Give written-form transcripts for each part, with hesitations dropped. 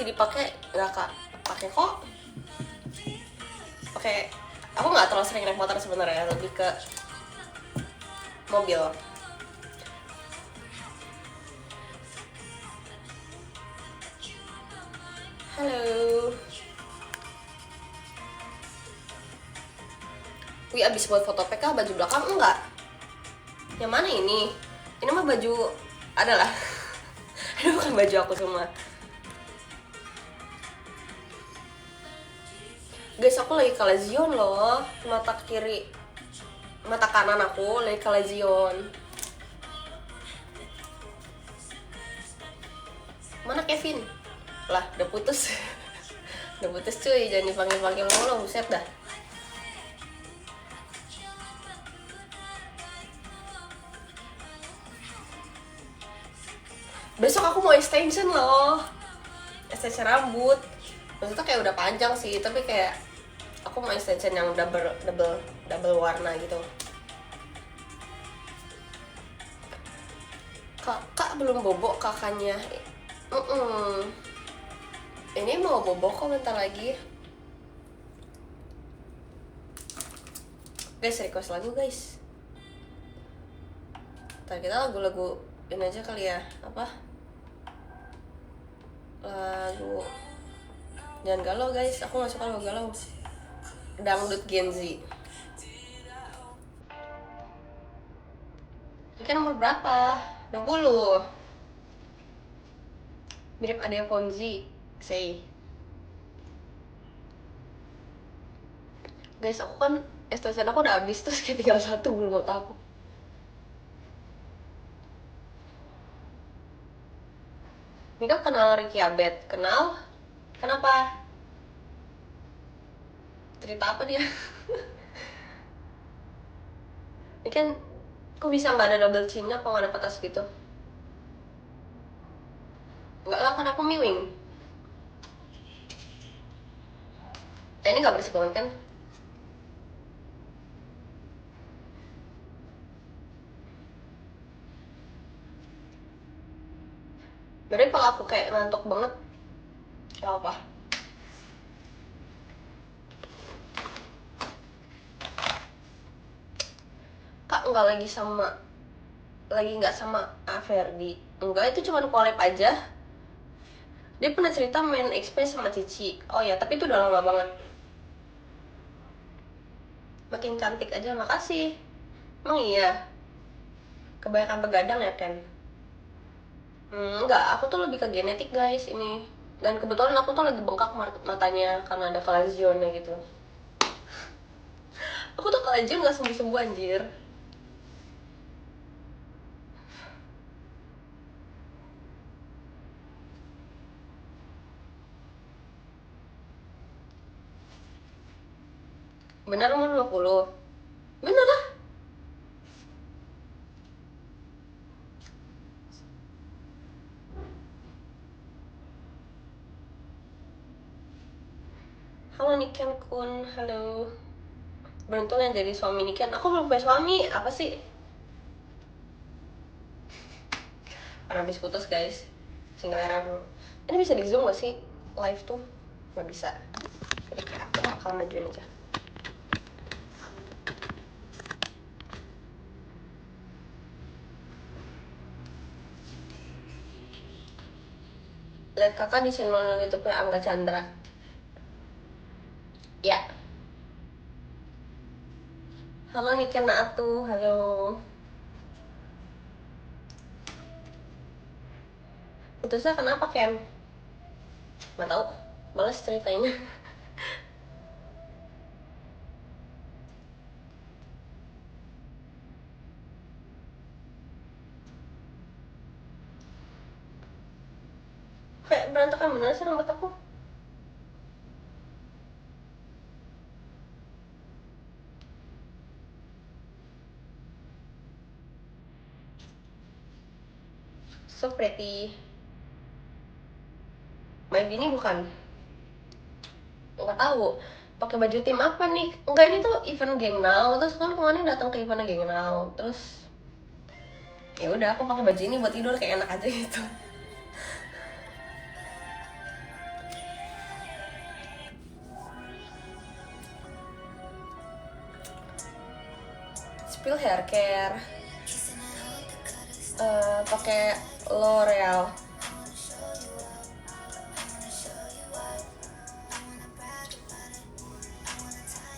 masih dipakai nggak kak? Pakai kok. Oke, aku nggak terlalu sering naik motor sebenarnya, lebih ke mobil. Halo. Wih, abis buat foto PK baju belakang enggak? Yang mana ini? Ini mah baju adalah. Ini bukan baju aku semua. Guys, aku lagi ke Lezion loh. Mata kanan aku lagi ke Lezion. Mana Kevin? Lah, udah putus. Udah putus cuy, jangan dipanggil-panggil mulu, buset dah. Besok aku mau extension loh. Extension rambut. Maksudnya kayak udah panjang sih, tapi kayak aku mau extension yang double warna gitu. Kakak belum bobok kakaknya. Ini mau bobok kok bentar lagi. Guys, request lagu guys. Ntar kita lagu-lagu ini aja kali ya. Apa? Lagu jangan galau guys, aku gak suka lagu galau. Dangdut Gen Z. Ini nomor berapa? 20. Mirip ada Fonzi. Say. Guys, aku kan extension aku udah habis, terus kayak tinggal satu belum buat aku. Mika kenal Ricky Abed? Kenal? Kenapa? Cerita apa dia? Ini kan, kok bisa nggak ada double chin-nya, kok nggak ada petas gitu? Nggak lah, kan aku miwing. Ini nggak bersih banget kan? Berarti kalau aku kayak ngantuk banget, gak apa. Kak nggak nggak sama Averdi. Enggak, itu cuma collab aja. Dia pernah cerita main XP sama Cici. Oh ya, tapi itu udah lama banget. Makin cantik aja, makasih. Emang iya? Kebanyakan begadang ya, Ken? Enggak, aku tuh lebih ke genetik guys ini. Dan kebetulan aku tuh lagi bengkak matanya karena ada kalazion gitu. Aku tuh kalazion gak sembuh-sembuh anjir. Bener umur 20? Bener lah. Halo Niken Kun, halo. Beruntung yang jadi suami Niken. Aku belum punya suami, apa sih? Karena habis putus guys. Sekarang ini bisa di zoom gak sih? Live tuh? Gak bisa. Jadi kayak aku bakal majuin aja. Lihat kakak di channel YouTube-nya Angga Chandra. Ya. Halo Niken Naatu, halo. Putusnya kenapa Ken? Gak tau, males ceritanya. Kayak berantakan bener sih rambut aku. So pretty. Main gini bukan? Nggak tahu. Pakai baju tim apa nih? Enggak, ini tuh event Geng Now. Terus kan kemarin datang ke event Geng Now. Terus ya udah aku pakai baju ini buat tidur kayak enak aja gitu. Spill hair care, pakai L'Oreal.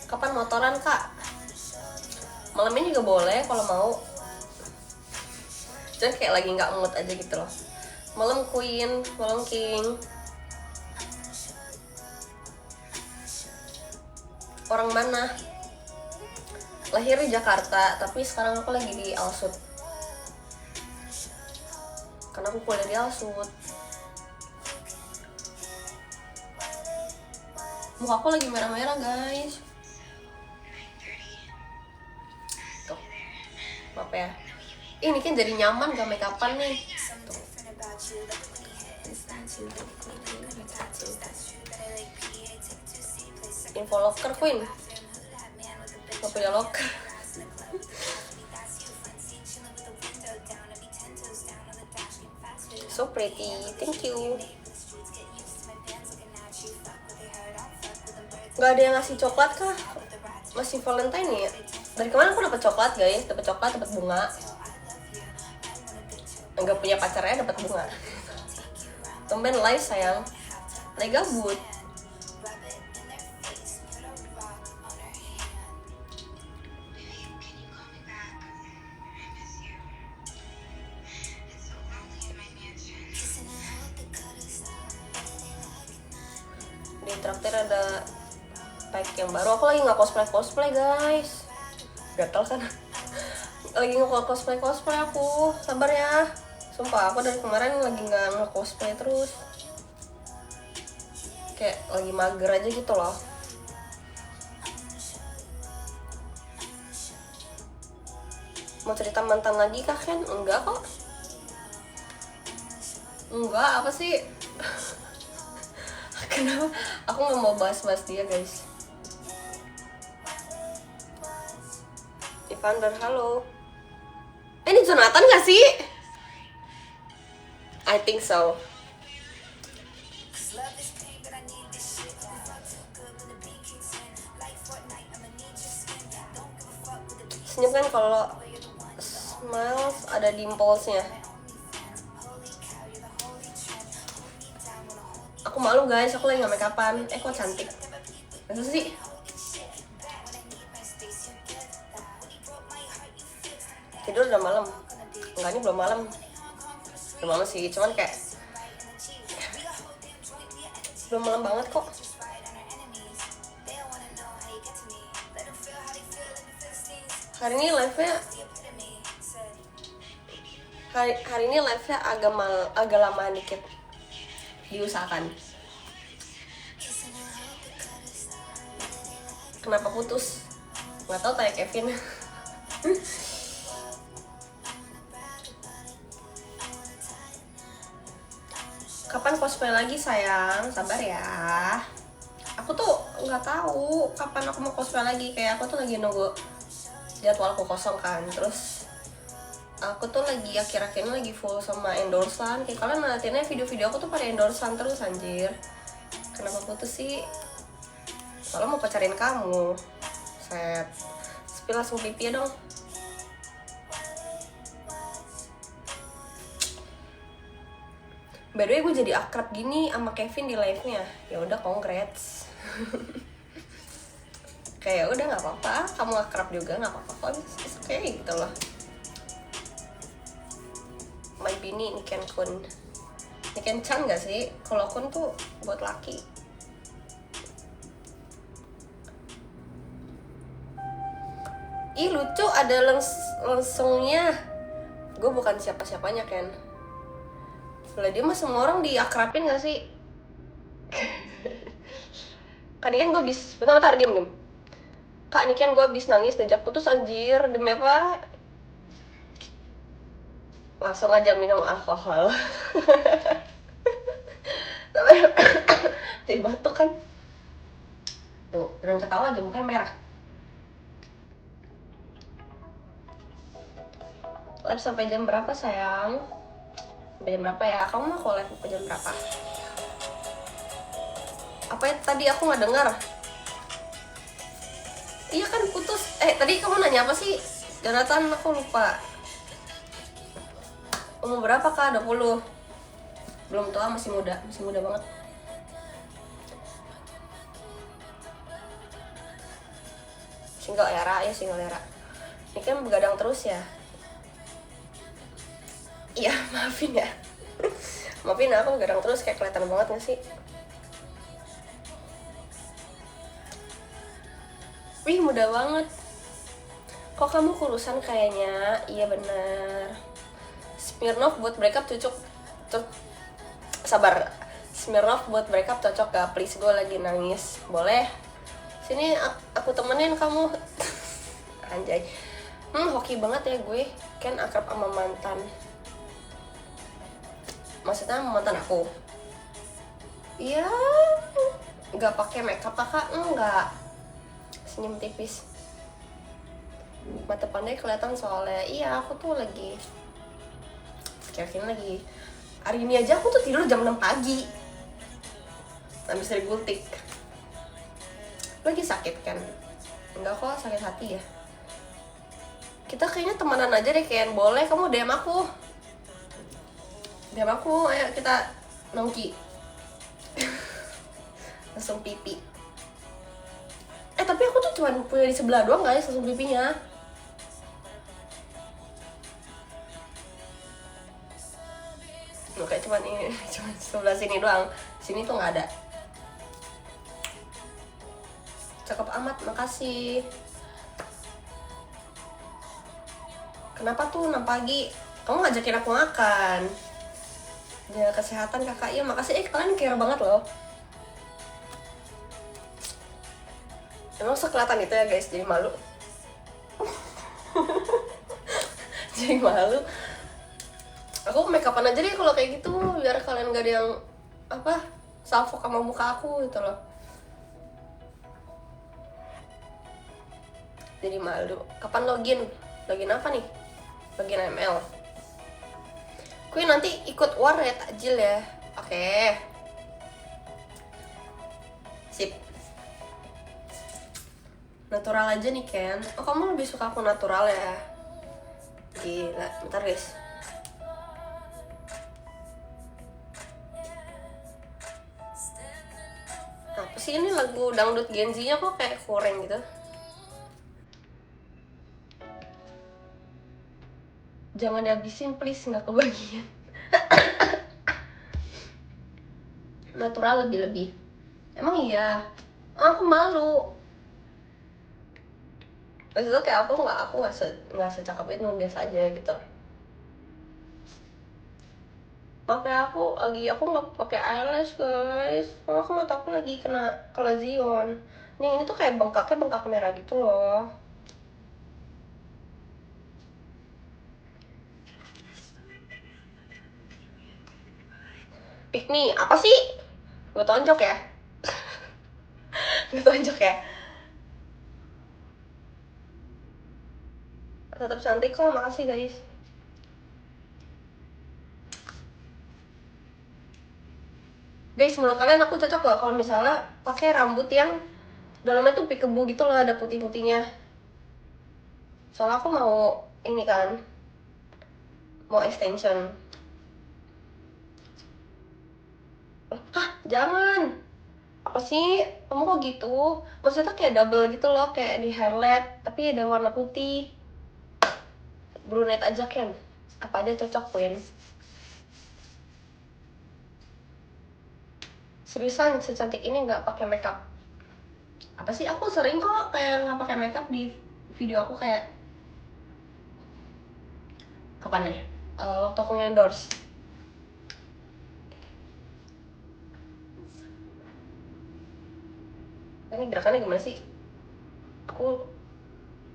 Kapan motoran kak? Malam ini juga boleh kalau mau. Jangan kayak lagi nggak mood aja gitu loh. Malam Queen, malam King. Orang mana? Lahir di Jakarta, tapi sekarang aku lagi di Alsut. Karena aku kuliah di Alsut. Muka aku lagi merah-merah guys. Tuh, apa ya? Ini kan jadi nyaman gak make upan nih. Tuh. Info locker Queen. Gak punya locker. So pretty, thank you. Gak ada yang ngasih coklat kah? Masih Valentine ya? Dari kemarin aku dapat coklat guys, dapat coklat, dapat bunga. Enggak punya pacarnya dapat bunga. Tumben live sayang. Lagi gabut. Di traktir ada pack yang baru. Aku lagi nggak cosplay guys. Gatel kan? Lagi nggak cosplay aku. Sabar ya. Sumpah aku dari kemarin lagi nggak cosplay terus. Kayak lagi mager aja gitu loh. Mau cerita mantan lagi kah Ken? Enggak kok. Enggak, apa sih? Kenapa? Aku nggak mau bahas-bahas dia guys. Evander, halo. Ini Jonathan gak sih? I think so. Senyum kan kalau smiles ada dimplesnya. Aku malu guys, aku lagi gak make upan. Kok cantik. Itu sih. Tidur udah malam. Enggak, ini belum malam. Belum malam sih, cuman kayak belum malam banget kok. Hari ini live-nya hari ini live-nya agak lama dikit. Diusahakan. Kenapa putus? Nggak tahu, tanya Kevin. Kapan cosplay lagi sayang? Sabar ya. Aku tuh nggak tahu kapan aku mau cosplay lagi. Kayak aku tuh lagi nunggu jadwalku kosong kan. Terus aku tuh lagi akhir-akhir ini lagi full sama endorsean. Kayak kalian ngeliatinnya video-video aku tuh pada endorsean terus anjir. Kenapa putus sih? Soalnya mau pacarin kamu. Set. Spill langsung pipi ya dong. By the way, gue jadi akrab gini sama Kevin di live-nya. Ya udah, congrats. Kayak udah nggak apa-apa, kamu akrab juga nggak apa-apa kok. It's okay gitu loh. My bini Niken Kun. Niken Chan nggak sih? Kalau Kun tuh buat laki. Ih lucu, ada langsungnya. Gue bukan siapa-siapanya Ken. Lah dia mah semua orang diakrapin gak sih? Kak ini kan gue abis, bentar diem. Kak ini kan gue abis nangis sejak putus anjir. Demi apa? Langsung aja minum alkohol. Jadi batuk kan. Tuh, jangan ketawa aja mukanya merah. Live sampai jam berapa sayang? Sampai jam berapa ya? Kamu mau live sampai jam berapa? Apa ya tadi aku nggak dengar? Iya kan putus. Tadi kamu nanya apa sih? Jonathan aku lupa umur berapa kak? 20. Belum tua, masih muda banget. Single era ya, single era. Ini kan begadang terus ya. Iya maafin ya. Maafin aku begadang terus, kayak kelihatan banget gak sih? Wih muda banget. Kok kamu kurusan kayaknya? Iya bener. Smirnoff buat breakup cocok. Sabar. Smirnoff buat breakup cocok gak? Please, gue lagi nangis. Boleh? Sini aku temenin kamu. Anjay. Hoki banget ya gue. Kan akrab sama mantan. Maksudnya mantan aku. Iya. Gak pakai makeup kakak? Enggak. Senyum tipis. Mata pandai kelihatan soalnya. Iya, aku tuh lagi kira-kira lagi hari ini aja aku tuh tidur jam 6 pagi habis dari gultik. Lagi sakit kan? Enggak kok, sakit hati ya. Kita kayaknya temenan aja deh Ken. Boleh, kamu DM aku. DM aku, ayo kita nongki. Langsung pipi. Tapi aku tuh cuma punya di sebelah doang guys langsung pipinya. Kayak cuma sebelah sini doang. Sini tuh nggak ada. Cakep amat, makasih. Kenapa tuh 6 pagi? Kamu ngajakin aku makan. Jaga kesehatan kakak. Iya makasih. Kalian care banget loh. Emang sekelihatan itu ya guys, jadi malu. Jadi malu. Aku make upan aja deh kalau kayak gitu, biar kalian gak ada yang salfok sama muka aku gitu loh. Jadi malu. Kapan login? Login apa nih? Login ML. Kui nanti ikut war ya takjil ya. Oke. Sip. Natural aja nih Ken. Oh kamu lebih suka aku natural ya? Gila, bentar guys. Apa sih ini lagu dangdut Gen Z-nya kok kayak kurang gitu? Jangan dihabisin please, nggak kebagian. Natural lebih-lebih. Emang iya? Aku malu. Maksudnya kayak aku nggak secakap itu, biasa aja gitu. Aku nggak pakai eyelash guys. Aku mata aku lagi kena kelazion. Ini tuh kayak bengkak merah gitu loh. Pick me, apa sih? Gue tonjok ya? Gue tonjok ya? Tetap cantik kok, makasih guys. Guys, menurut kalian aku cocok gak kalau misalnya pakai rambut yang dalamnya tuh peekaboo gitu loh, ada putih-putihnya? Soalnya aku mau ini kan, mau extension. Hah, jangan. Apa sih? Kamu kok gitu? Maksudnya kayak double gitu loh, kayak di highlight, tapi ada warna putih. Brunette aja kan? Apa aja cocok, Queen? Seriusan, secantik ini nggak pakai makeup? Apa sih? Aku sering kok kayak nggak pakai makeup di video aku kayak kapan ya? Waktu aku endorse. Ini gerakannya gimana sih? Aku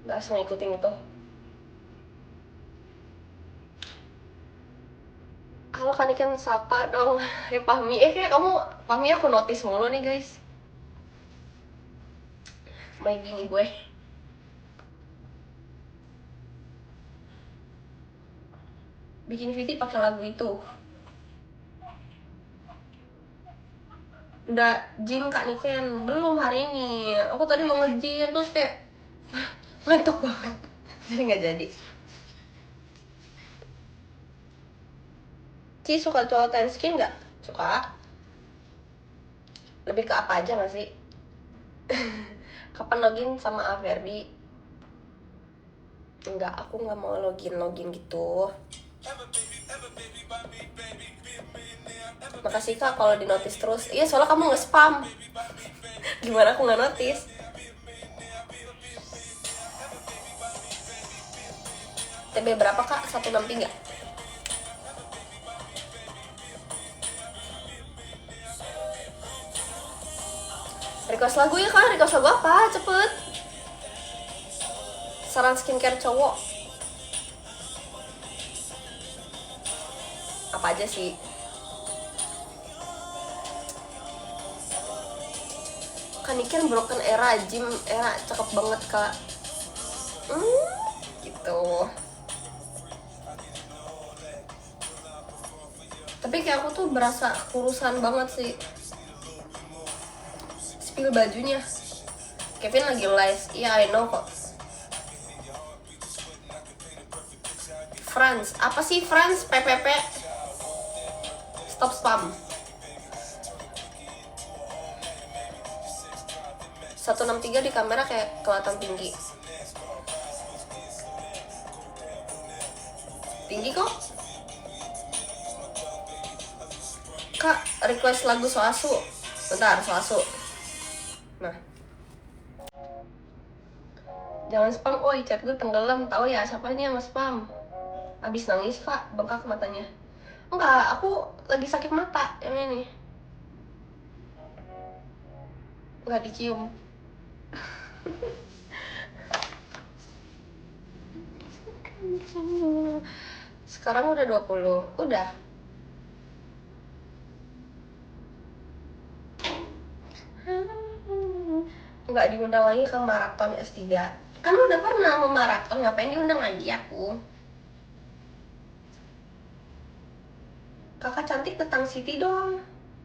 nggak asal ngikutin itu. Halo kan ikan sapa dong. Pahmi. Kayak kamu Pahmi aku notice mulu nih guys. Main gini gue. Bikin VT pakai lagu itu. Udah gym Kak Niken? Belum hari ini. Aku tadi mau nge-gym terus kayak ngantuk banget. Jadi nggak jadi. Ci suka cowok tan skin nggak? Suka. Lebih ke apa aja nggak sih? Kapan login sama Averdi? Enggak, aku nggak mau login gitu. Makasih Kak kalau di notice terus. Iya, soalnya kamu nge-spam. Gimana aku nggak notice? TB berapa Kak? 163. Request lagu ya Kak, request lagu apa? Cepet. Saran skincare cowok. Apa aja sih? Kaniken Broken Era, Jim Era, cakep banget Kak. Gitu. Tapi kayak aku tuh berasa kurusan banget sih. Spill bajunya. Kevin lagi live. Iya, I know kok. Franz, apa sih Franz? PPP. Stop spam. 163 di kamera kayak kelihatan tinggi. Tinggi kok. Kak, request lagu Soasu. Bentar, Soasu. Nah. Jangan spam, oi chat gue tenggelam. Tahu ya siapa ini sama spam? Abis nangis Pak, bengkak matanya. Enggak, aku lagi sakit mata yang ini. Enggak dicium. Sekarang udah 20. Udah. Enggak diundang lagi ke maraton S3. Kan udah pernah mau maraton, ngapain diundang lagi aku? Kakak cantik ke Tang City dong.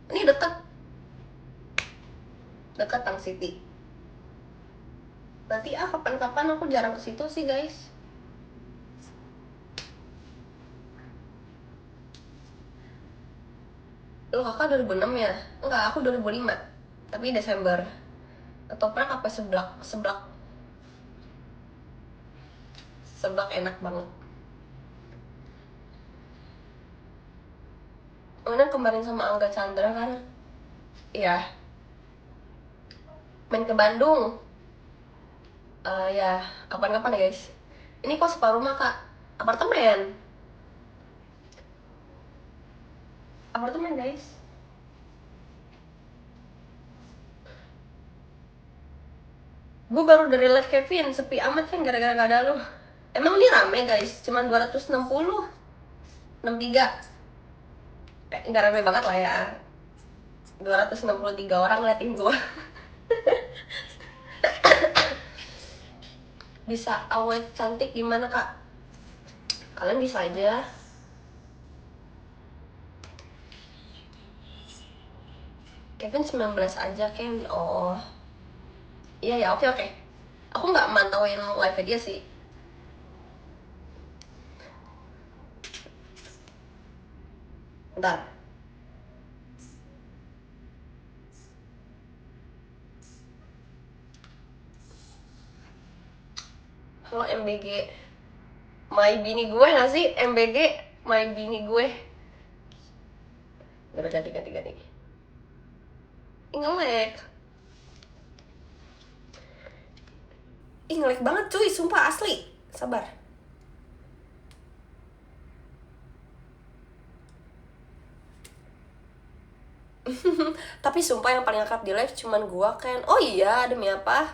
Ini deket. Deket Tang City. Nanti kapan-kapan aku jarang ke situ sih, guys. Lo kakak 2006 ya? Enggak, aku 2005. Tapi Desember. Ketoprak apa seblak? Seblak. Seblak enak banget. Mana kemarin sama Angga Chandra kan? Iya. Main ke Bandung. Ya, kapan-kapan ya guys. Ini kok separuh rumah kak? Apartemen. Apartemen guys. Gue baru dari live Kevin, sepi amat kan gara-gara gak ada lu. Emang ini rame guys, cuman 260 63. Gak rame banget lah ya. 263 orang ngeliatin gue. Bisa awet cantik gimana kak? Kalian bisa aja. Kevin 19 aja Ken. Oh iya ya, oke. Aku nggak mantauin live dia sih. Bentar. Halo MBG. My bini gue gak sih? MBG My bini gue. Udah ganti. Ngelek. Ngelek banget cuy, sumpah asli. Sabar. Tapi sumpah yang paling akrab di live cuman gua kan. Oh iya, demi apa?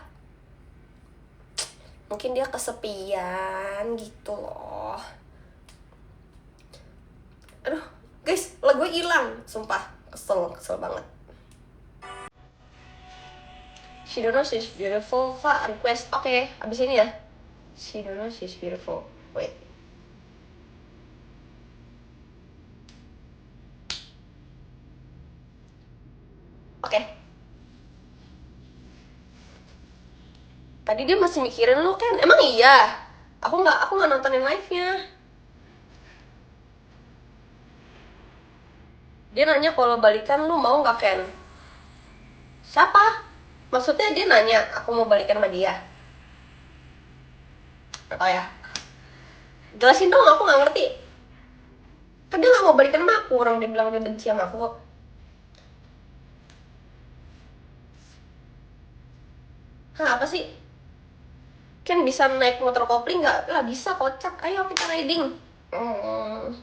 Mungkin dia kesepian gitu loh. Aduh, guys, lagu gue hilang, sumpah. Kesel banget. She don't know she's beautiful, Kak, request. Oke, abis ini ya. She don't know she's beautiful. Wait. Oke. Tadi dia masih mikirin lu kan? Emang iya? Aku nggak nontonin live-nya. Dia nanya kalau balikan lu mau nggak, Ken? Siapa? Maksudnya dia nanya aku mau balikan sama dia. Atau ya? Jelasin dong, aku nggak ngerti. Kan dia nggak mau balikan sama aku, orang dia bilang dia benci sama aku. Hah, apa sih? Kan bisa naik motor kopling nggak? Lah bisa, kocak. Ayo kita riding. Hmm.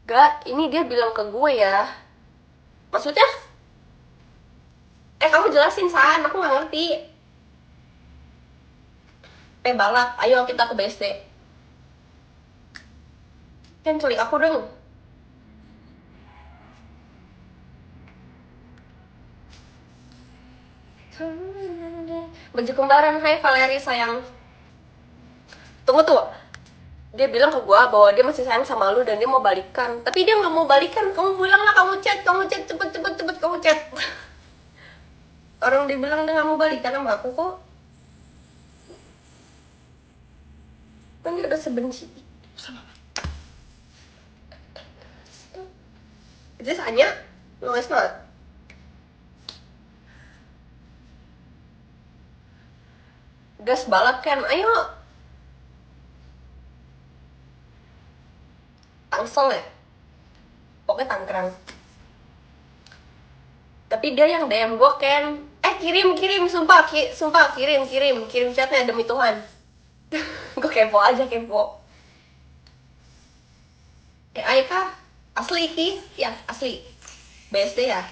Gak, ini dia bilang ke gue ya. Maksudnya? Kamu jelasin, San. Aku nggak ngerti. Balap. Ayo kita ke BSD. Kan culik aku dong. Baju kembaran. Hai Valeri sayang. Tunggu tuh. Dia bilang ke gue bahwa dia masih sayang sama lu dan dia mau balikan. Tapi dia nggak mau balikan. Kamu bilang lah, kamu chat cepet kamu chat. Orang dia bilang dia nggak mau balikan sama aku kok. Kan dia udah sebenci sama. Is Anya? No, it's not. Gas balap kan, ayo. Tangsel ya? Pokoknya Tangerang. Tapi dia yang DM gue, Ken. Kirim, sumpah, kirim chatnya demi Tuhan. Gue kepo aja, kepo. Ayo kah? Asli ki? Ya, asli. BSD ya?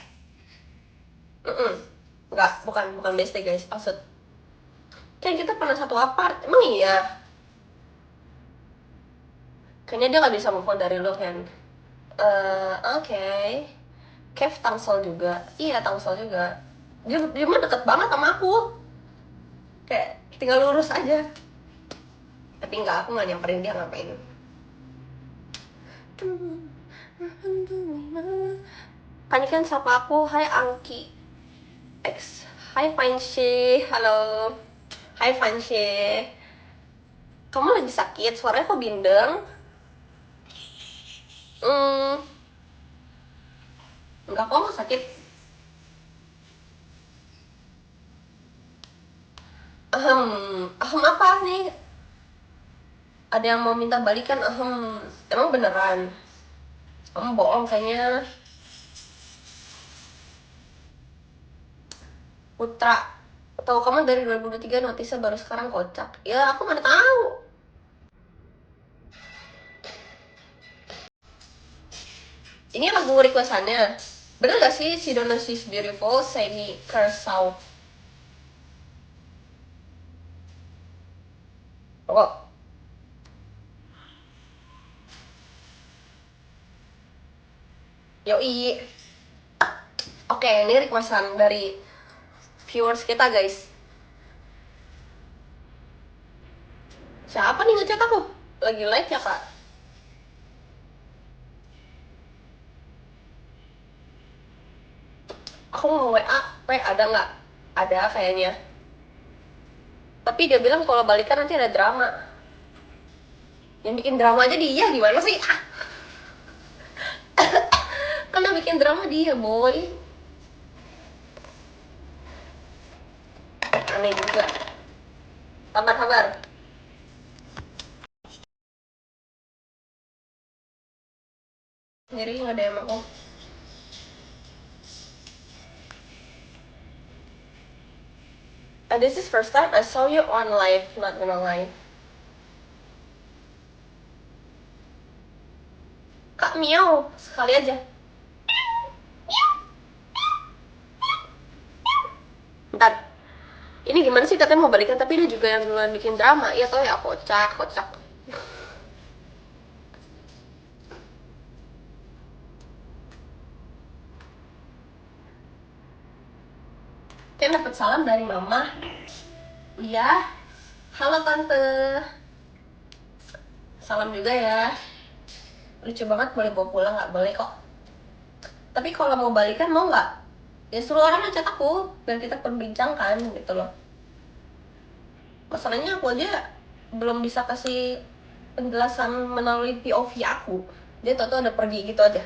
Enggak, bukan BSD guys, maksud. Kan kita pernah satu apart, emang iya? Kayaknya dia gak bisa move on dari lo, kan? Oke. Kev Tangsel juga. Iya, Tangsel juga. Dia mah deket banget sama aku. Kayak tinggal lurus aja. Tapi enggak, aku nggak nyamperin dia ngapain. Kan sapa aku, hai Angki X. Hai Fancy, halo. Hai Fancy. Kamu lagi sakit? Suaranya kok bindeng? Enggak, kok nggak sakit? Apa nih? Ada yang mau minta balikan? Emang beneran? Kamu bohong kayaknya. Putra, tahu kamu dari 2023 notisnya baru sekarang, kocak. Ya aku mana tahu. Ini lagu requestannya. Bener gak sih si Donna She's Beautiful, Semi Kershaw? Oh. Yoi. Oke, ini requestan dari viewers kita guys. Siapa nih ngechat aku? Lagi live ya kak? Aku mau WA ada nggak? Ada kayaknya. Tapi dia bilang kalau balikan nanti ada drama. Yang bikin drama aja dia, gimana sih? Kan yang bikin drama dia, boy. Aneh juga. Sabar. Sendiri nggak ada yang mau. This is first time I saw you on live, not in a live. Kak miau, sekali aja. Bentar. Ini gimana sih, katanya mau balikan tapi dia juga yang duluan bikin drama. Ya tau ya, kocak. Kayak dapet salam dari mama. Iya. Halo tante. Salam juga ya. Lucu banget, boleh bawa pulang nggak? Boleh kok. Tapi kalau mau balikan mau nggak? Ya suruh orang ngechat aku biar kita perbincangkan gitu loh. Masalahnya aku aja belum bisa kasih penjelasan melalui POV aku. Dia tau-tau udah pergi gitu aja.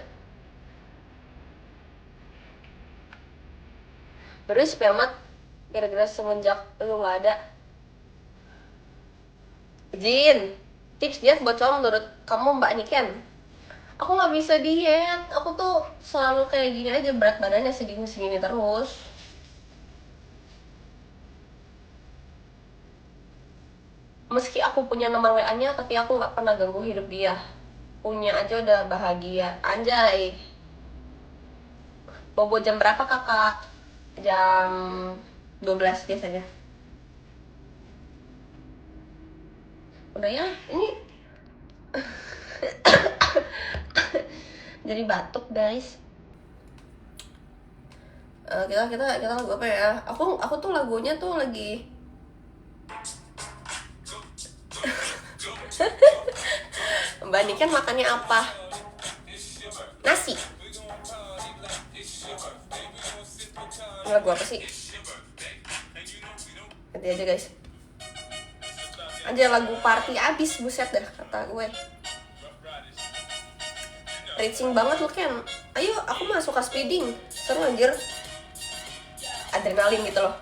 Baru sepi amat gara-gara semenjak lu gak ada. Jin, tips diet buat cowok menurut kamu Mbak Niken? Aku gak bisa diet, aku tuh selalu kayak gini aja, berat badannya segini-segini terus. Meski aku punya nomor WA-nya, tapi aku gak pernah ganggu hidup dia. Punya aja udah bahagia, anjay. Bobo jam berapa kakak? Jam 12 biasanya. Udah ya, ini jadi batuk guys. Kita lagu apa ya? Aku tuh lagunya tuh lagi Mbak Niken makannya apa? Nasi. Lagu apa sih? Ganti aja guys. Aja lagu party abis, buset dah kata gue. Reaching banget lu Ken. Ayo, aku mah suka speeding. Seru anjir. Adrenalin gitu loh.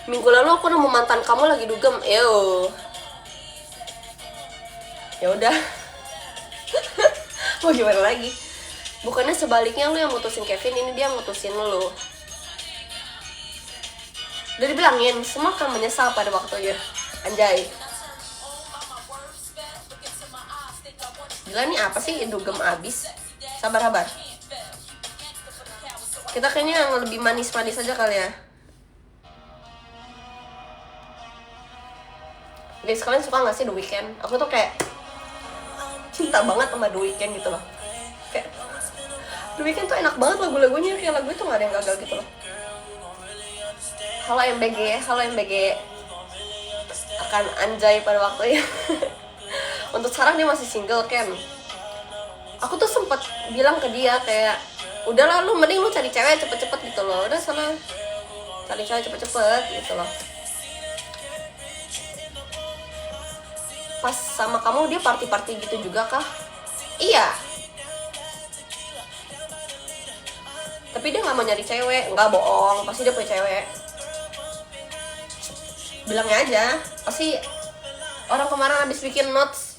Minggu lalu aku nemu mantan kamu lagi dugem. Ew. Ya udah. Mau gimana lagi? Bukannya sebaliknya lu yang mutusin Kevin, ini dia yang mutusin lu. Udah dibilangin, semua akan menyesal pada waktunya. Anjay. Gila nih apa sih dugem abis? Sabar. Kita kayaknya yang lebih manis-manis aja kali ya. Guys, kalian suka gak sih The Weeknd? Aku tuh kayak cinta banget sama The Weeknd gitu loh. Kayak The Weeknd tuh enak banget lagu-lagunya, kayak lagu itu gak ada yang gagal gitu loh. Halo MBG akan anjay pada waktunya. Untuk sekarang dia masih single Ken. Aku tuh sempet bilang ke dia kayak, udahlah lu mending lu cari cewek cepet-cepet gitu loh. Udah sana cari cewek cepet-cepet gitu loh. Pas sama kamu dia party-party gitu juga kah? Iya. Tapi dia gak mau nyari cewek. Enggak, bohong, pasti dia punya cewek. Bilangnya aja. Pasti orang kemarin habis bikin notes.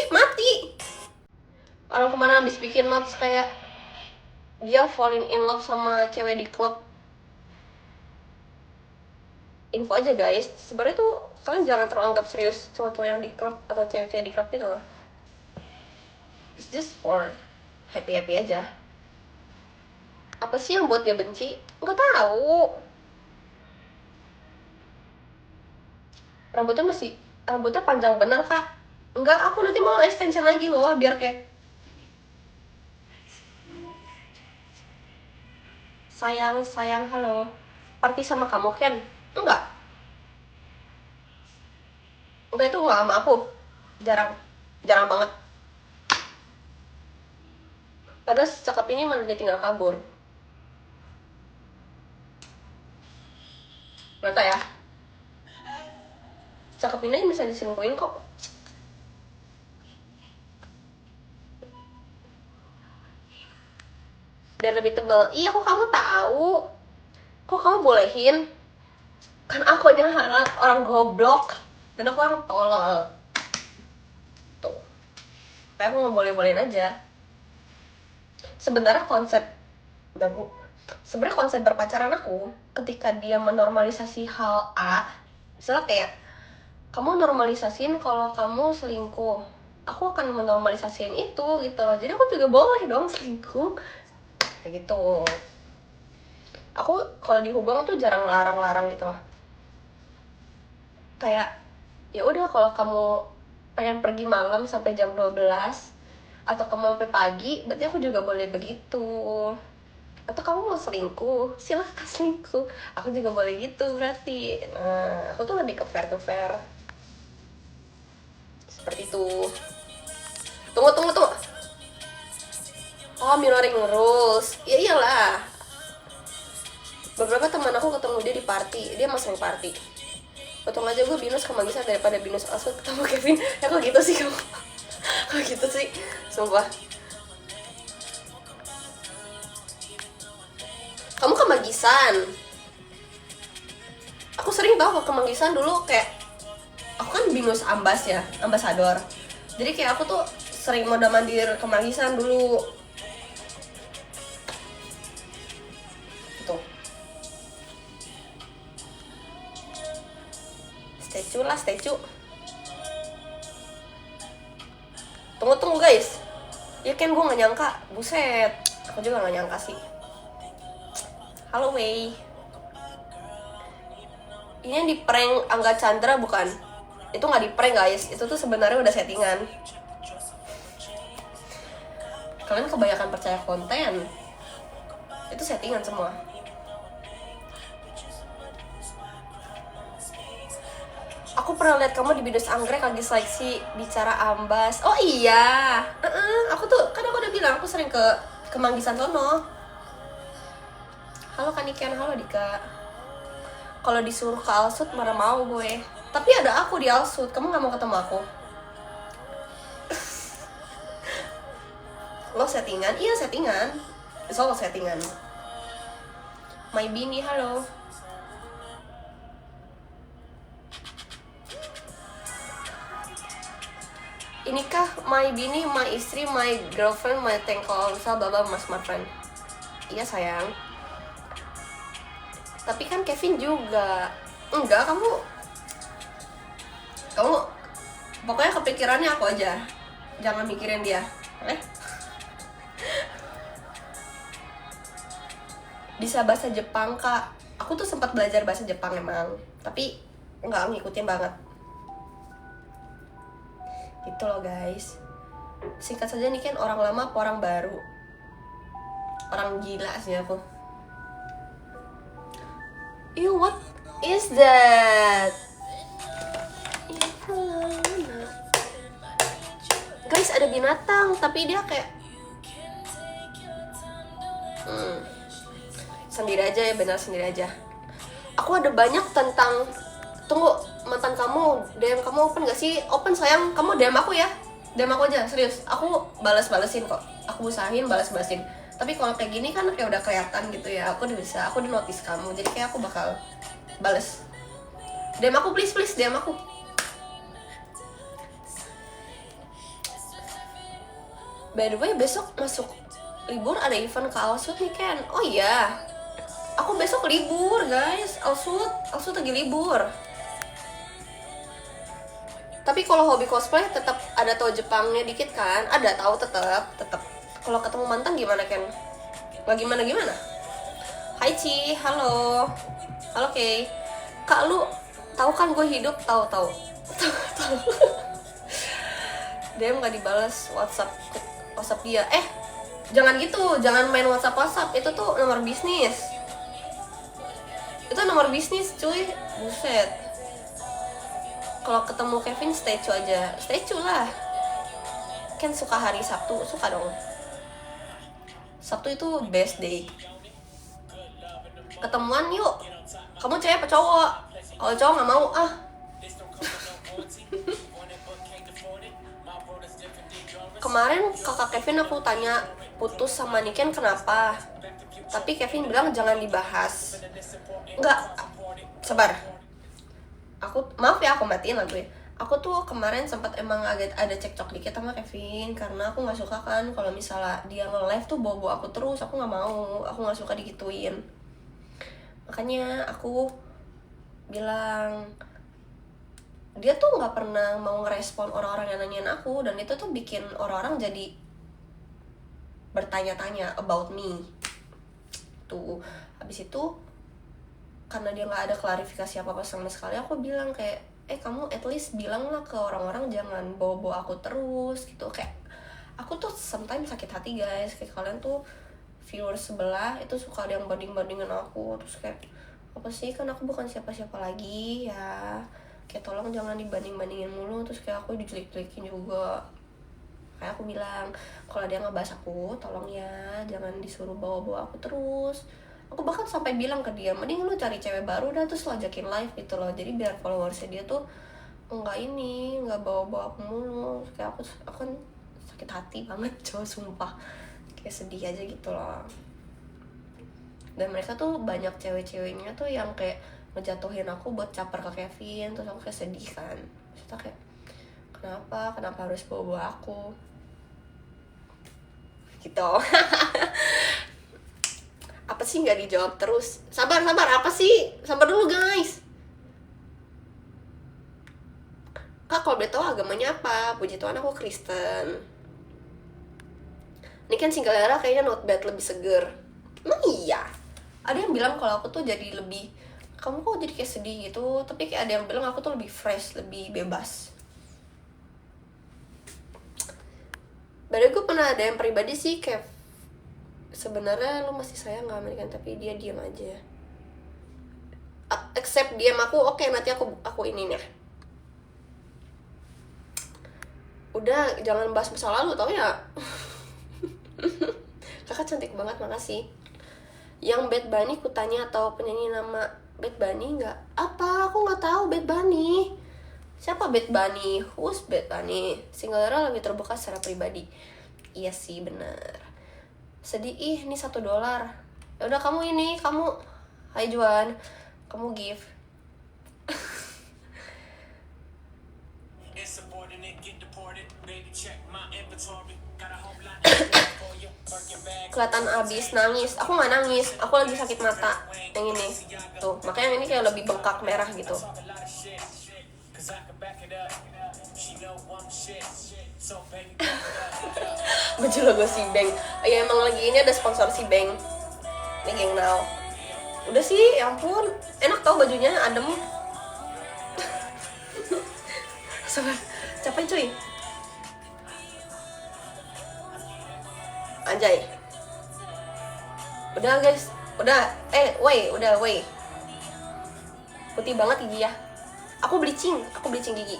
Mati. Orang kemarin habis bikin notes kayak dia falling in love sama cewek di klub. Info aja guys, sebenarnya tuh kalian jangan terlalu anggap serius cowok-cowok yang di klub atau cewek-cewek di klub itu loh. It's just for happy aja. Apa sih yang buat dia benci? Nggak tahu. Rambutnya panjang bener kak? Enggak, aku nanti mau extension lagi loh biar kayak sayang halo. Party sama kamu Ken? Enggak itu nggak sama aku. Jarang banget. Padahal secakep ini malah dia tinggal kabur. Gak tau ya. Cakep ini bisa diselingkuhin kok. Dan lebih tebal. Iya, kok kamu tahu? Kok kamu bolehin? Kan aku aja orang goblok dan aku orang tolol. Tuh. Kayak aku nggak boleh-bolehin aja. Sebenarnya konsep berpacaran aku ketika dia menormalisasi hal A, misalnya kayak kamu normalisasiin kalau kamu selingkuh, aku akan menormalisasiin itu gitu loh. Jadi aku juga boleh dong selingkuh kayak gitu. Aku kalau di hubungan tuh jarang larang-larang gitu loh. Kayak ya udah kalau kamu pengen pergi malam sampai jam 12 atau kamu sampai pagi, berarti aku juga boleh begitu. Atau kamu mau selingkuh, silahkan selingkuh, aku juga boleh gitu berarti. Nah, aku tuh lebih ke fair to fair seperti itu. Tunggu. Oh, Minoring Rules. Ya iyalah. Beberapa teman aku ketemu dia di party, dia emang sering party. Potong aja gue binus ke Manggisa daripada binus Alsut ketemu Kevin. Ya kok gitu sih kamu? Kok gitu sih? Sumpah. Kamu ke Manggisan. Aku sering tau ke Manggisan dulu kayak aku kan binus ambas ya, ambasador. Jadi kayak aku tuh sering mondar mandir ke Manggisan dulu. Tuh. Statue lah, statue. Tunggu guys. Ya kan gue gak nyangka, buset. Aku juga gak nyangka sih. Halo Wei. Ini yang di prank Angga Chandra bukan? Itu gak di prank guys, itu tuh sebenarnya udah settingan. Kalian kebanyakan percaya konten. Itu settingan semua. Aku pernah lihat kamu di Binus Anggrek lagi seleksi bicara ambas. Oh iya, aku tuh kan aku udah bilang aku sering ke Manggisan sono. Halo Kaniken, halo Dika. Kalau disuruh ke Alsut mana mau gue. Tapi ada aku di Alsut, kamu nggak mau ketemu aku? Lo settingan? Iya settingan. Itu lo settingan. My Bini, halo. Inikah my bini, my istri, my girlfriend, my tengkol, misal baba mas my friend. Iya sayang. Tapi kan Kevin juga. Enggak, kamu pokoknya kepikirannya aku aja. Jangan mikirin dia. Bisa bahasa Jepang kak. Aku tuh sempat belajar bahasa Jepang emang, tapi nggak ngikutin banget. Gitu loh guys. Singkat saja nih kan orang lama apa orang baru? Orang gila sih aku. Ew, what is that? Guys, ada binatang tapi dia kayak sendiri aja ya, benar sendiri aja. Aku ada banyak tentang. Tunggu, mantan kamu, DM kamu open gak sih? Open sayang, kamu DM aku ya. DM aku aja, serius. Aku balas-balesin kok. Aku usahain balas-balesin. Tapi kalau kayak gini kan kayak udah kelihatan gitu ya. Aku udah bisa, aku udah notice kamu. Jadi kayak aku bakal bales. DM aku please, DM aku. By the way, besok masuk libur ada event ke Alsut nih Ken. Oh iya, aku besok libur guys. Alsut lagi libur. Tapi kalau hobi cosplay tetap ada tahu Jepangnya dikit kan? Ada tahu tetap. Kalau ketemu mantan gimana Ken? Gak gimana? Hai Ci, halo Kay. Kak lu tahu kan gue hidup? Tahu. Dia nggak dibalas WhatsApp dia. Jangan gitu, jangan main WhatsApp. Itu tuh nomor bisnis. Itu nomor bisnis cuy, buset. Kalau ketemu Kevin statue aja, statue lah. Kan suka hari Sabtu, suka dong. Sabtu itu best day. Ketemuan yuk. Kamu cewek apa cowok? Kalau cowok nggak mau Kemarin kakak Kevin aku tanya putus sama Niken kenapa? Tapi Kevin bilang jangan dibahas. Enggak, sabar. Maaf ya aku matiin lagu ya. Aku tuh kemarin sempat emang agak ada cekcok dikit sama Kevin karena aku nggak suka kan kalau misalnya dia nge-live tuh bawa aku terus. Aku nggak mau, aku nggak suka digituin. Makanya aku bilang dia tuh nggak pernah mau ngerespon orang-orang yang nanyain aku, dan itu tuh bikin orang-orang jadi bertanya-tanya about me. Tuh habis itu karena dia nggak ada klarifikasi apa-apa sama sekali, aku bilang kayak kamu at least bilang lah ke orang-orang jangan bawa-bawa aku terus gitu. Kayak aku tuh sometimes sakit hati guys, kayak kalian tuh viewers sebelah itu suka ada yang banding-bandingin aku, terus kayak apa sih, kan aku bukan siapa-siapa lagi ya, kayak tolong jangan dibanding-bandingin mulu, terus kayak aku dijelek-jelekin juga. Kayak aku bilang, kalau dia ngebahas aku, tolong ya jangan disuruh bawa-bawa aku terus. Aku bahkan sampai bilang ke dia, mending lu cari cewek baru dah, terus lo ajakin live gitu loh, jadi biar followersnya dia tuh nggak bawa-bawa aku mulu. Kayak aku kan sakit hati banget coy, sumpah, kayak sedih aja gitu loh. Dan mereka tuh banyak cewek-ceweknya tuh yang kayak ngejatuhin aku buat caper ke Kevin, terus aku kayak sedih kan. Maksudnya kayak kenapa harus bawa aku gitu. Apa sih nggak dijawab terus? Sabar apa sih? Sabar dulu guys. Kak, kalau boleh tahu agamanya apa? Puji Tuhan aku Kristen. Ini kan single era kayaknya not bad, lebih seger. Emang iya? Ada yang bilang kalau aku tuh jadi lebih, kamu kok jadi kayak sedih gitu. Tapi kayak ada yang bilang aku tuh lebih fresh, lebih bebas. Padahal gue pernah ada yang pribadi sih kayak, sebenarnya lu masih sayang gak Amerikan, tapi dia diam aja. Accept diam aku, oke, nanti aku ini nih. Udah, jangan bahas masa lalu tau ya. Kakak cantik banget, makasih. Yang Bad Bunny kutanya atau penyanyi nama Bad Bunny nggak? Apa? Aku nggak tahu Bad Bunny. Siapa Bad Bunny? Who's Bad Bunny? Singlera lebih terbuka secara pribadi. Iya sih, bener. Sedih, ini $1. Ya udah kamu ini, Hai Juan, kamu give. Kelihatan abis nangis. Aku nggak nangis, aku lagi sakit mata. Yang ini tuh, makanya yang ini kayak lebih bengkak merah gitu. Baju logo si Bank. Ya emang lagi ini ada sponsor si Bank. Nih geng now. Udah sih, ya ampun, enak tau bajunya, adem. Capek cuy. Anjay. Udah guys, udah. Wey. Putih banget gigi ya. Aku bleaching gigi.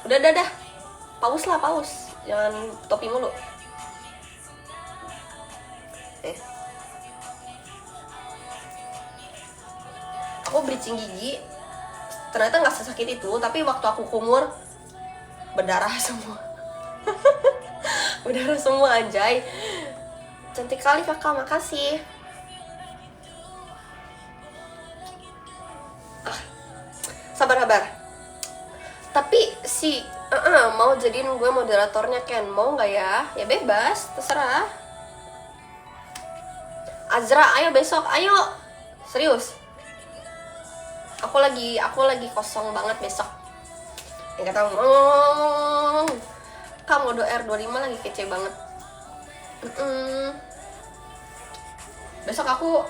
Udah. Paus. Jangan topi mulu. Aku bleaching gigi. Ternyata nggak sesakit itu, tapi waktu aku kumur berdarah semua. Berdarah semua, anjay. Cantik kali kakak, makasih. Sabar. Tapi si mau jadiin gue moderatornya Ken, mau nggak ya? Ya bebas, terserah. Azra, ayo besok, ayo. Serius. Aku lagi kosong banget besok. Yang kata Kak, Modo R25 lagi kece banget. Besok aku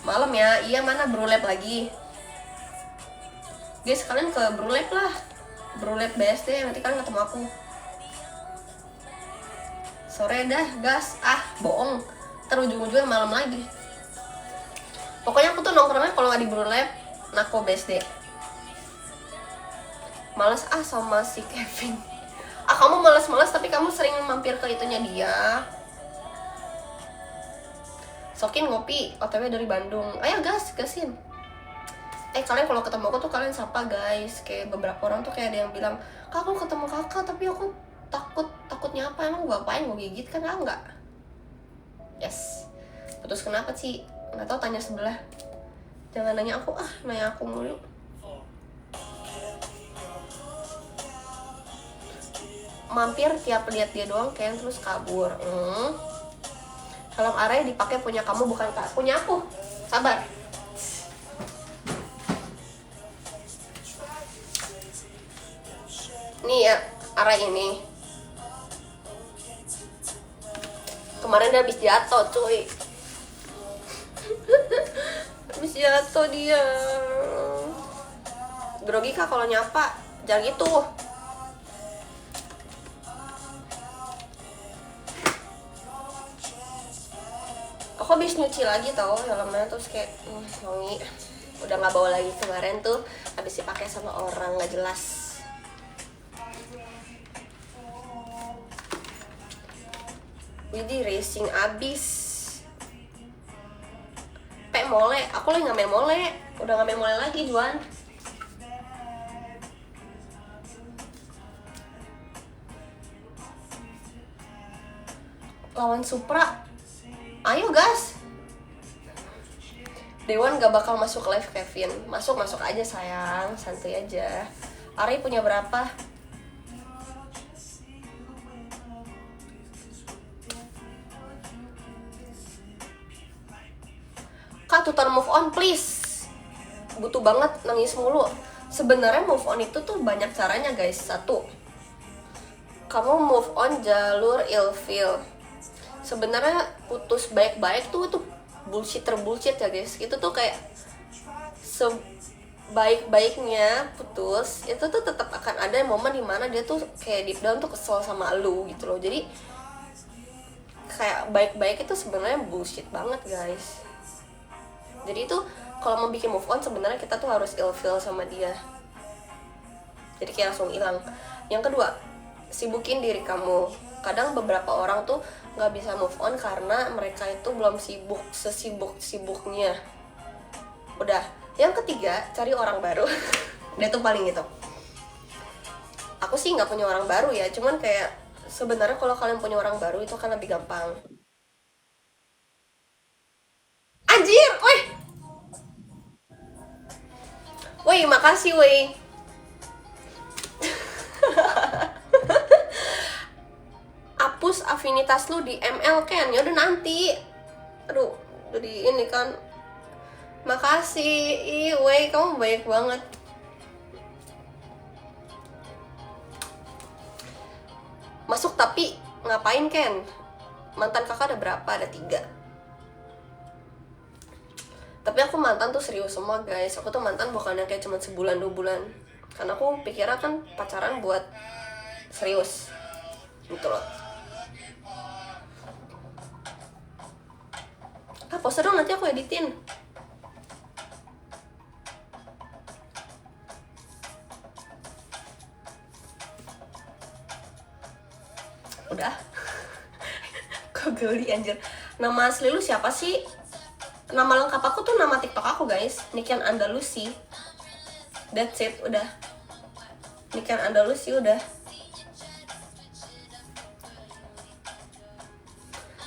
malam ya. Iya, mana Brulab lagi. Guys, kalian ke Brulab lah. Brulab BSD, nanti kalian ketemu aku. Sore dah, gas. Bohong. Ntar ujung-ujungnya malam lagi. Pokoknya aku tuh nongkrongnya kalau nggak di Brulab, Nako BSD. Males sama si Kevin. Kamu males tapi kamu sering mampir ke itunya dia. Sokin ngopi, OTW dari Bandung. Ayo gasin. Kalian kalau ketemu aku tuh kalian sapa guys. Kayak beberapa orang tuh kayak ada yang bilang, Kak, aku ketemu kakak tapi aku takutnya apa? Emang gue apain, gue gigit kan? Enggak. Yes. Putus kenapa sih? Nggak tahu, tanya sebelah. Jangan nanya aku, nanya aku mulu. Mampir tiap lihat dia doang kayak terus kabur. Helm Araya dipakai punya kamu bukan punya aku. Sabar. Nih ya, Araya ini. Kemarin dia habis jatuh, cuy. Habis jatuh dia. Grogi Kak kalau nyapa, jangan gitu. Aku habis nyuci lagi tau helmnya, terus kayak wangi. Udah nggak bawa lagi, kemarin tuh habis dipakai sama orang nggak jelas. Widih, racing abis. Mole, aku lagi nggak main mole. Udah nggak main mole lagi, Juan. Lawan Supra. Ayo gas. Dewan gak bakal masuk live Kevin. Masuk aja sayang, santuy aja. Ari punya berapa? Kak, tutor move on please. Butuh banget, nangis mulu. Sebenarnya move on itu tuh banyak caranya guys. Satu, kamu move on jalur ilfeel. Sebenarnya putus baik-baik tuh bullshit ya guys. Itu tuh kayak sebaik-baiknya putus itu tuh tetap akan ada momen dimana dia tuh kayak deep down tuh kesel sama lu gitu loh. Jadi kayak baik-baik itu sebenarnya bullshit banget guys. Jadi itu kalau mau bikin move on sebenarnya kita tuh harus ilfeel sama dia. Jadi kayak langsung hilang. Yang kedua, sibukin diri kamu. Kadang beberapa orang tuh nggak bisa move on karena mereka itu belum sesibuk-sibuknya. Udah. Yang ketiga, cari orang baru. Dia tuh paling itu. Aku sih nggak punya orang baru ya, cuman kayak sebenarnya kalau kalian punya orang baru itu kan lebih gampang. Anjir, woi, makasih woi. Hapus afinitas lu di ML Ken, ya udah nanti. Aduh, udah di ini kan. Makasih, woi, kamu baik banget. Masuk tapi ngapain Ken? Mantan kakak ada berapa? Ada 3. Tapi aku mantan tuh serius semua guys. Aku tuh mantan bukan yang kayak cuma sebulan 2 bulan. Karena aku pikirnya kan pacaran buat serius gitu loh. Poster dong, nanti aku editin. Udah. Kok geli anjir. Nama asli lu siapa sih? Nama lengkap aku tuh nama TikTok aku guys, Niken Andalusi. That's it, udah. Niken Andalusi udah.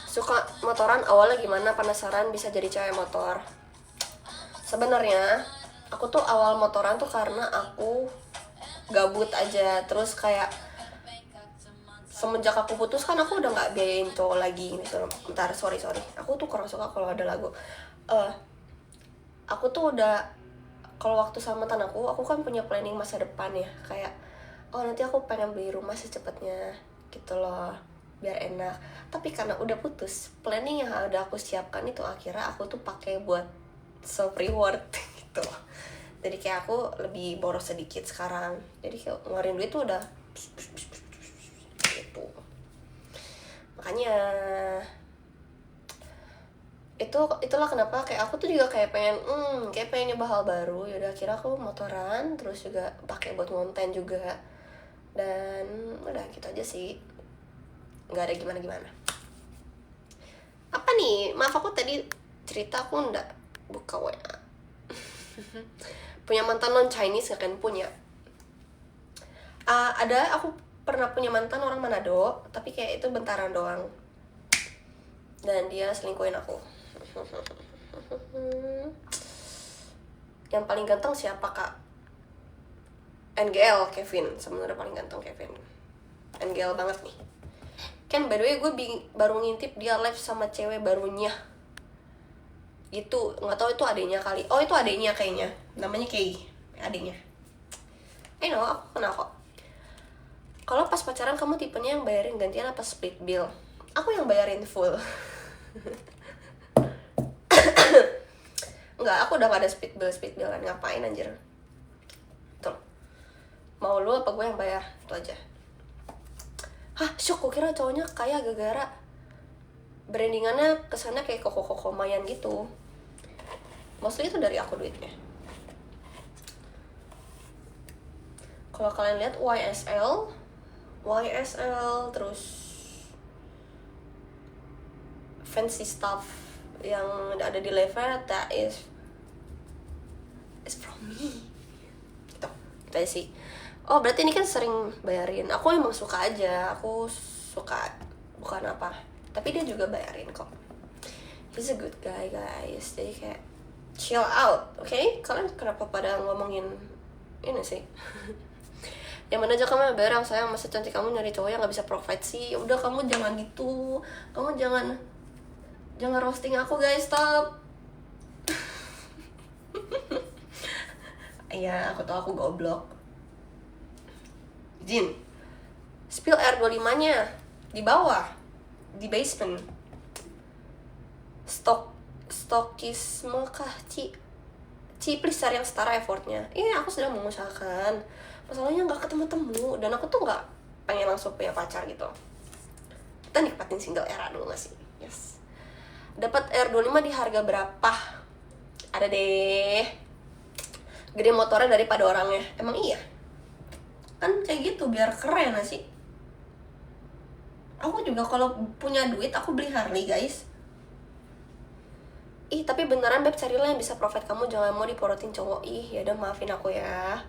Suka motoran awalnya gimana? Penasaran bisa jadi cewek motor. Sebenarnya aku tuh awal motoran tuh karena aku gabut aja. Terus kayak semenjak aku putus kan aku udah nggak biayain cowok lagi gitu. Bentar, sorry. Aku tuh kurang suka kalau ada lagu. Aku tuh udah, kalau waktu sama mantan aku kan punya planning masa depan ya. Kayak, nanti aku pengen beli rumah secepatnya gitu loh, biar enak. Tapi karena udah putus, planning yang udah aku siapkan itu akhirnya aku tuh pakai buat self reward gitu. Jadi kayak aku lebih boros sedikit sekarang. Jadi kayak ngeluarin duit tuh udah gitu. Makanya itulah kenapa kayak aku tuh juga kayak pengen nyoba hal baru. Yaudah akhirnya aku motoran, terus juga pakai buat konten juga. Dan udah gitu aja sih, nggak ada gimana. Apa nih, maaf aku tadi cerita aku nggak buka WA. Punya mantan non Chinese nggak kan? Punya. Ada, aku pernah punya mantan orang Manado, tapi kayak itu bentaran doang. Dan dia selingkuhin aku. Yang paling ganteng siapa kak? NGL Kevin, sebenarnya paling ganteng Kevin. NGL banget nih. Kan by the way gue baru ngintip dia live sama cewek barunya. Gitu, nggak tahu itu adenya kali. Oh itu adenya kayaknya, namanya Kay, adenya. Aku kenal kok. Kalau pas pacaran kamu tipenya yang bayarin gantian apa split bill? Aku yang bayarin full. Enggak, aku udah gak ada split bill kan, ngapain anjir. Tuh, mau lu apa gue yang bayar? Itu aja. Hah, syok, gue kira cowoknya kaya gara-gara brandingannya kesannya kayak koko-koko mayan gitu. Mostly itu dari aku duitnya. Kalau kalian lihat YSL terus fancy stuff yang ada di level that is from me gitu. Itu aja sih. Oh berarti ini kan sering bayarin. Aku emang suka aja, aku suka, bukan apa, tapi dia juga bayarin kok. He's a good guy guys. Jadi kayak chill out, oke? Kalian kenapa pada ngomongin ini sih? Yang mana aja kamu bayar, sayang masa cantik kamu nyari cowok yang nggak bisa provide sih. Udah kamu jangan gitu, kamu jangan roasting aku guys, stop. Iya, aku tahu aku goblok. Jin, spill air 25-nya di bawah, di basement. Stokisme kah, Ci, please cari yang setara effortnya. Iya, aku sedang mengusahakan. Masalahnya nggak ketemu-temu, dan aku tuh nggak pengen langsung punya pacar gitu. Kita nikmatin single era dulu nggak sih? Yes. Dapat R25 di harga berapa? Ada deh. Gede motornya daripada orangnya. Emang iya? Kan kayak gitu biar keren gak sih? Aku juga kalau punya duit aku beli Harley guys. Ih tapi beneran beb, carilah yang bisa provide kamu, jangan mau diporotin cowok. Ih ya udah, maafin aku ya.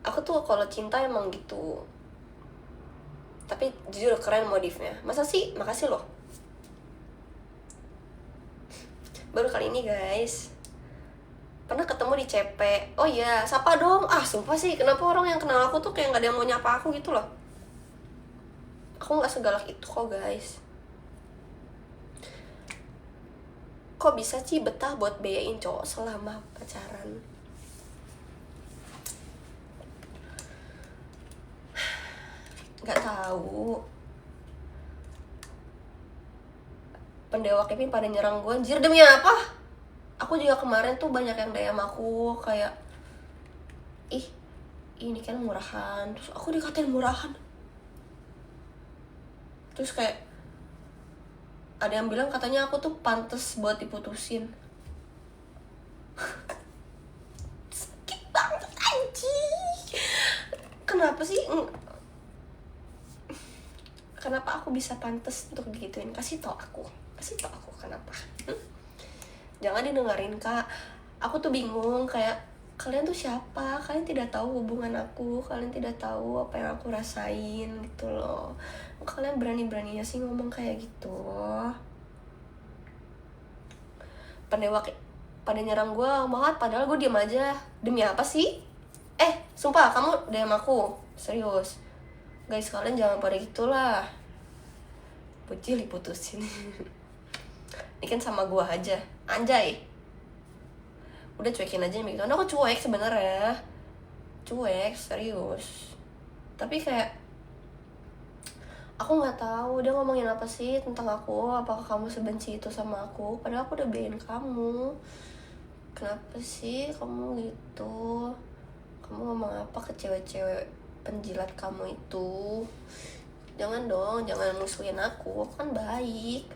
Aku tuh kalau cinta emang gitu. Tapi jujur keren modifnya. Masa sih? Makasih loh. Baru kali ini guys pernah ketemu di CP. Oh iya, sapa dong. Ah sumpah sih, kenapa orang yang kenal aku tuh kayak gak ada yang mau nyapa aku gitu loh. Aku gak segalak itu kok guys. Kok bisa sih betah buat biayain cowok selama pacaran? Gak tahu. Pendewa Kevin pada nyerang gue, anjir demi apa? Aku juga kemarin tuh banyak yang DM aku kayak, ih ini kan murahan, terus aku dikatain murahan. Terus kayak ada yang bilang katanya aku tuh pantes buat diputusin. Sakit banget anjing. Kenapa sih? Kenapa aku bisa pantes untuk digituin? Kasih tau aku kenapa. Jangan didengerin kak. Aku tuh bingung, kayak kalian tuh siapa? Kalian tidak tahu hubungan aku, kalian tidak tahu apa yang aku rasain gitu loh. Kalian berani-beraninya sih ngomong kayak gitu. Pendewa pada nyerang gue banget, padahal gue diem aja. Demi apa sih? Sumpah kamu DM aku, serius guys, kalian jangan pada gitulah. Bocil diputusin. Ini kan sama gue aja, anjay. Udah cuekin aja gitu. Aku cuek sebenarnya, cuek serius. Tapi kayak aku nggak tahu dia ngomongin apa sih tentang aku. Apakah kamu sebenci itu sama aku? Padahal aku udah biayain kamu. Kenapa sih kamu gitu? Kamu ngomong apa ke cewek-cewek penjilat kamu itu? Jangan dong, jangan musuhin aku kan baik.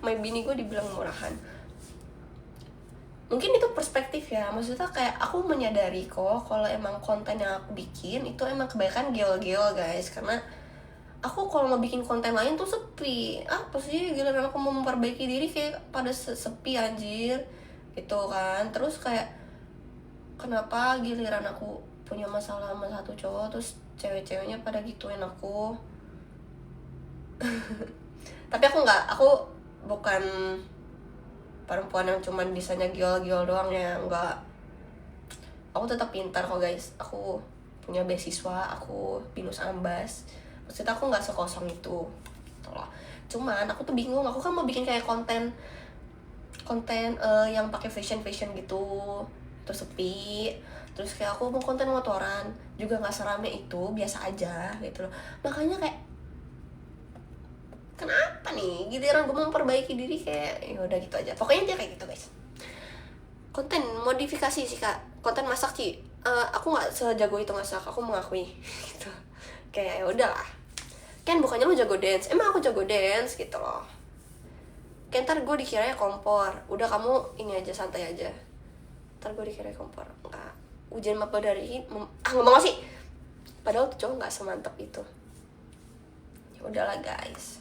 My bini gue dibilang murahan. Mungkin itu perspektif ya, maksudnya kayak aku menyadari kok kalau emang konten yang aku bikin itu emang kebanyakan gel-gel guys. Karena aku kalau mau bikin konten lain tuh sepi. Apa sih, giliran aku mau memperbaiki diri kayak pada sepi anjir gitu kan. Terus kayak kenapa giliran aku punya masalah sama satu cowok terus cewek-ceweknya pada gituin aku. Tapi aku bukan perempuan yang cuman bisanya giol-giol doang ya, enggak. Aku tetap pintar kok guys. Aku punya beasiswa, aku binus ambas. Maksudnya aku nggak sekosong itu. Cuman aku tuh bingung. Aku kan mau bikin kayak konten yang pakai fashion gitu, terus sepi. Terus kayak aku mau konten motoran juga nggak serame itu, biasa aja gitu loh. Makanya kayak kenapa nih giliran gue mau memperbaiki diri kayak ya udah gitu aja. Pokoknya dia kayak gitu guys. Konten modifikasi sih kak, konten masak sih. Aku nggak sejago itu masak, aku mengakui gitu. Kayak ya udahlah, kan bukannya lu jago dance, emang aku jago dance gitu loh. Kayak ntar gue dikiranya kompor, udah kamu ini aja santai aja. Ntar gue dikira kompor, enggak. Ujian maba dari ngomong sih. Padahal tuh cowok nggak semantap itu. Ya udahlah guys.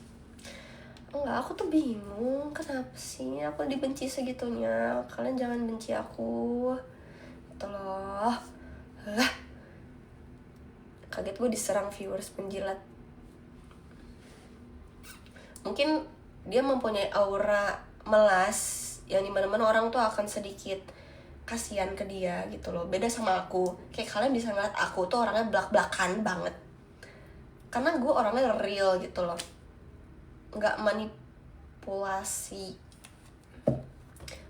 Enggak, aku tuh bingung kenapa sih aku dibenci segitunya. Kalian jangan benci aku gitu loh. Lah, kaget gue diserang viewers penjilat. Mungkin dia mempunyai aura melas yang dimana-mana orang tuh akan sedikit kasihan ke dia gitu loh. Beda sama aku, kayak kalian bisa ngeliat aku tuh orangnya belak-belakan banget, karena gue orangnya real gitu loh, nggak manipulasi.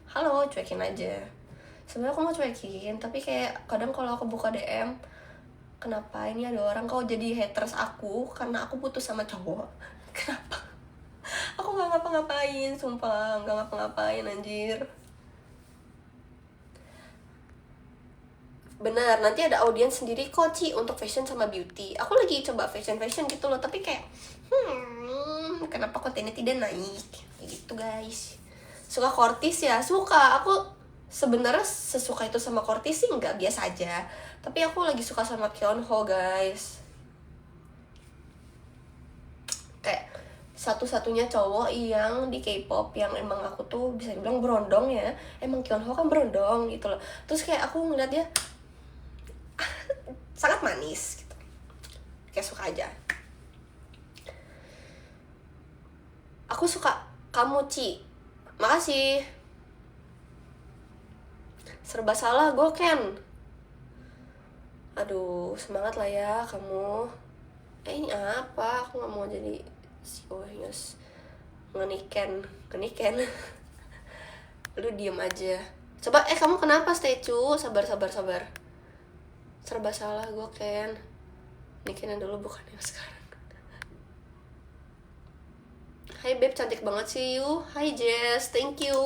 Halo, cuekin aja. Sebenarnya aku mau cuekin, tapi kayak kadang kalau aku buka DM, kenapa ini ada orang kok jadi haters aku karena aku putus sama cowok. Kenapa? Aku nggak ngapa-ngapain, sumpah nggak ngapa-ngapain anjir. Benar, nanti ada audiens sendiri kok Ci untuk fashion sama beauty. Aku lagi coba fashion gitu loh, tapi kayak kenapa kontennya tidak naik gitu guys. Suka Kortis ya, suka. Aku sebenarnya sesuka itu sama Kortis sih nggak, biasa aja. Tapi aku lagi suka sama Kyunho guys. Kayak satu-satunya cowok yang di K-pop yang emang aku tuh bisa dibilang berondong ya. Emang Kyunho kan berondong gitu loh. Terus kayak aku ngeliat dia sangat manis gitu, kayak suka aja. Aku suka kamu Ci, makasih. Serba salah gue Ken. Aduh, semangat lah ya kamu. Ini apa, aku gak mau jadi si Ohyus ngeniken. Lu diem aja coba. Kamu kenapa statue? Sabar. Serba salah gue Ken. Niken yang dulu bukan yang sekarang. Hai Beb, cantik banget sih you. Hai Jess, thank you.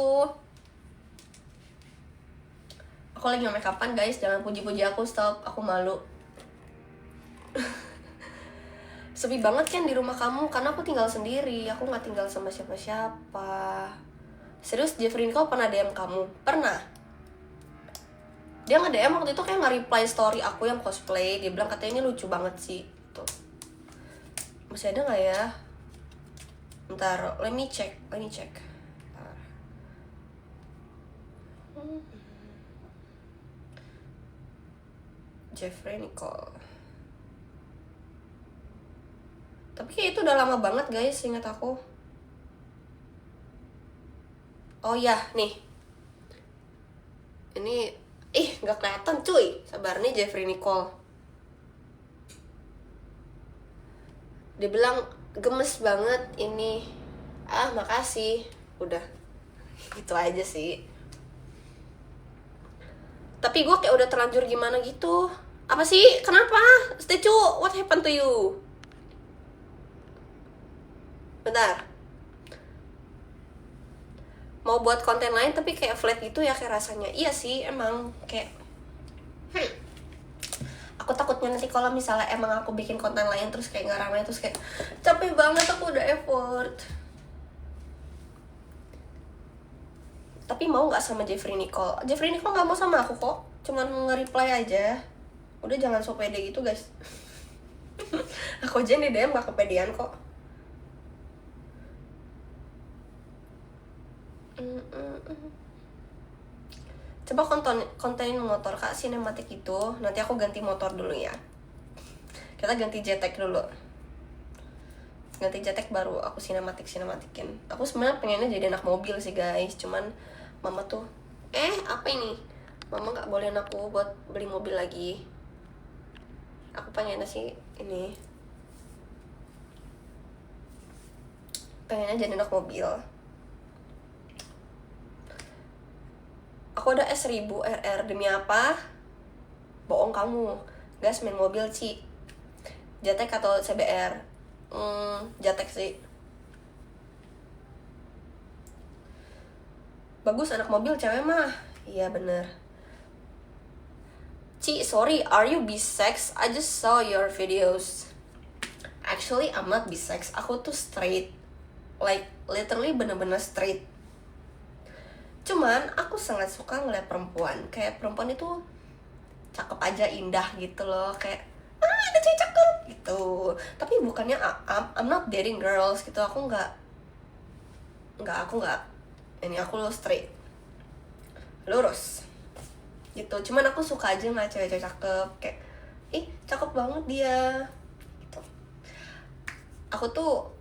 Aku lagi make upan guys, jangan puji-puji aku, stop, aku malu. Sepi banget kan di rumah kamu, karena aku tinggal sendiri. Aku gak tinggal sama siapa-siapa. Serius, Jeffrey kau pernah DM kamu? Pernah. Dia nge-DM waktu itu kayak nge-reply story aku yang cosplay. Dia bilang katanya ini lucu banget sih tuh. Masih ada gak ya? Bentar, let me check. Jeffrey Nicole. Tapi kayak itu udah lama banget guys, ingat aku. Oh ya, nih. Ini gak kelihatan cuy. Sabar nih, Jeffrey Nicole. Dia bilang gemes banget ini. Makasih. Udah. Gitu aja sih. Tapi gue kayak udah terlanjur gimana gitu. Apa sih? Kenapa? Statue, what happened to you? Bentar. Mau buat konten lain tapi kayak flat gitu ya kayak rasanya. Iya sih, emang kayak aku takutnya nanti kalau misalnya emang aku bikin konten lain terus kayak nggak ramai, terus kayak capek banget, aku udah effort. Tapi mau nggak sama Jeffrey Nicole? Jeffrey Nicole nggak mau sama aku kok, cuman nge-reply aja. Udah jangan so pede gitu guys. Aku aja di DM gak kepedean kok. Coba kontenin motor Kak, sinematik itu. Nanti aku ganti motor dulu ya. Kita ganti jetek dulu. Ganti jetek baru aku sinematikin. Aku sebenarnya pengennya jadi anak mobil sih guys. Cuman mama tuh apa ini? Mama gak bolehin aku buat beli mobil lagi. Aku pengennya sih ini. Pengennya jadi anak mobil. Aku ada S1000 RR, demi apa? Bohong kamu. Gas main mobil Ci. Jetek atau CBR? Jetek sih. Bagus anak mobil cewek mah. Iya bener. Ci, sorry, are you bisex? I just saw your videos. Actually, I'm not bisex. Aku tuh straight. Like, literally bener-bener straight. Cuman aku sangat suka ngeliat perempuan. Kayak perempuan itu cakep aja, indah gitu loh. Kayak ada cewek gitu. Tapi bukannya I'm not dating girls gitu, aku nggak ini, aku straight, lurus gitu. Cuman aku suka aja ngeliat cewek-cewek cakep, kayak ih cakep banget dia gitu. Aku tuh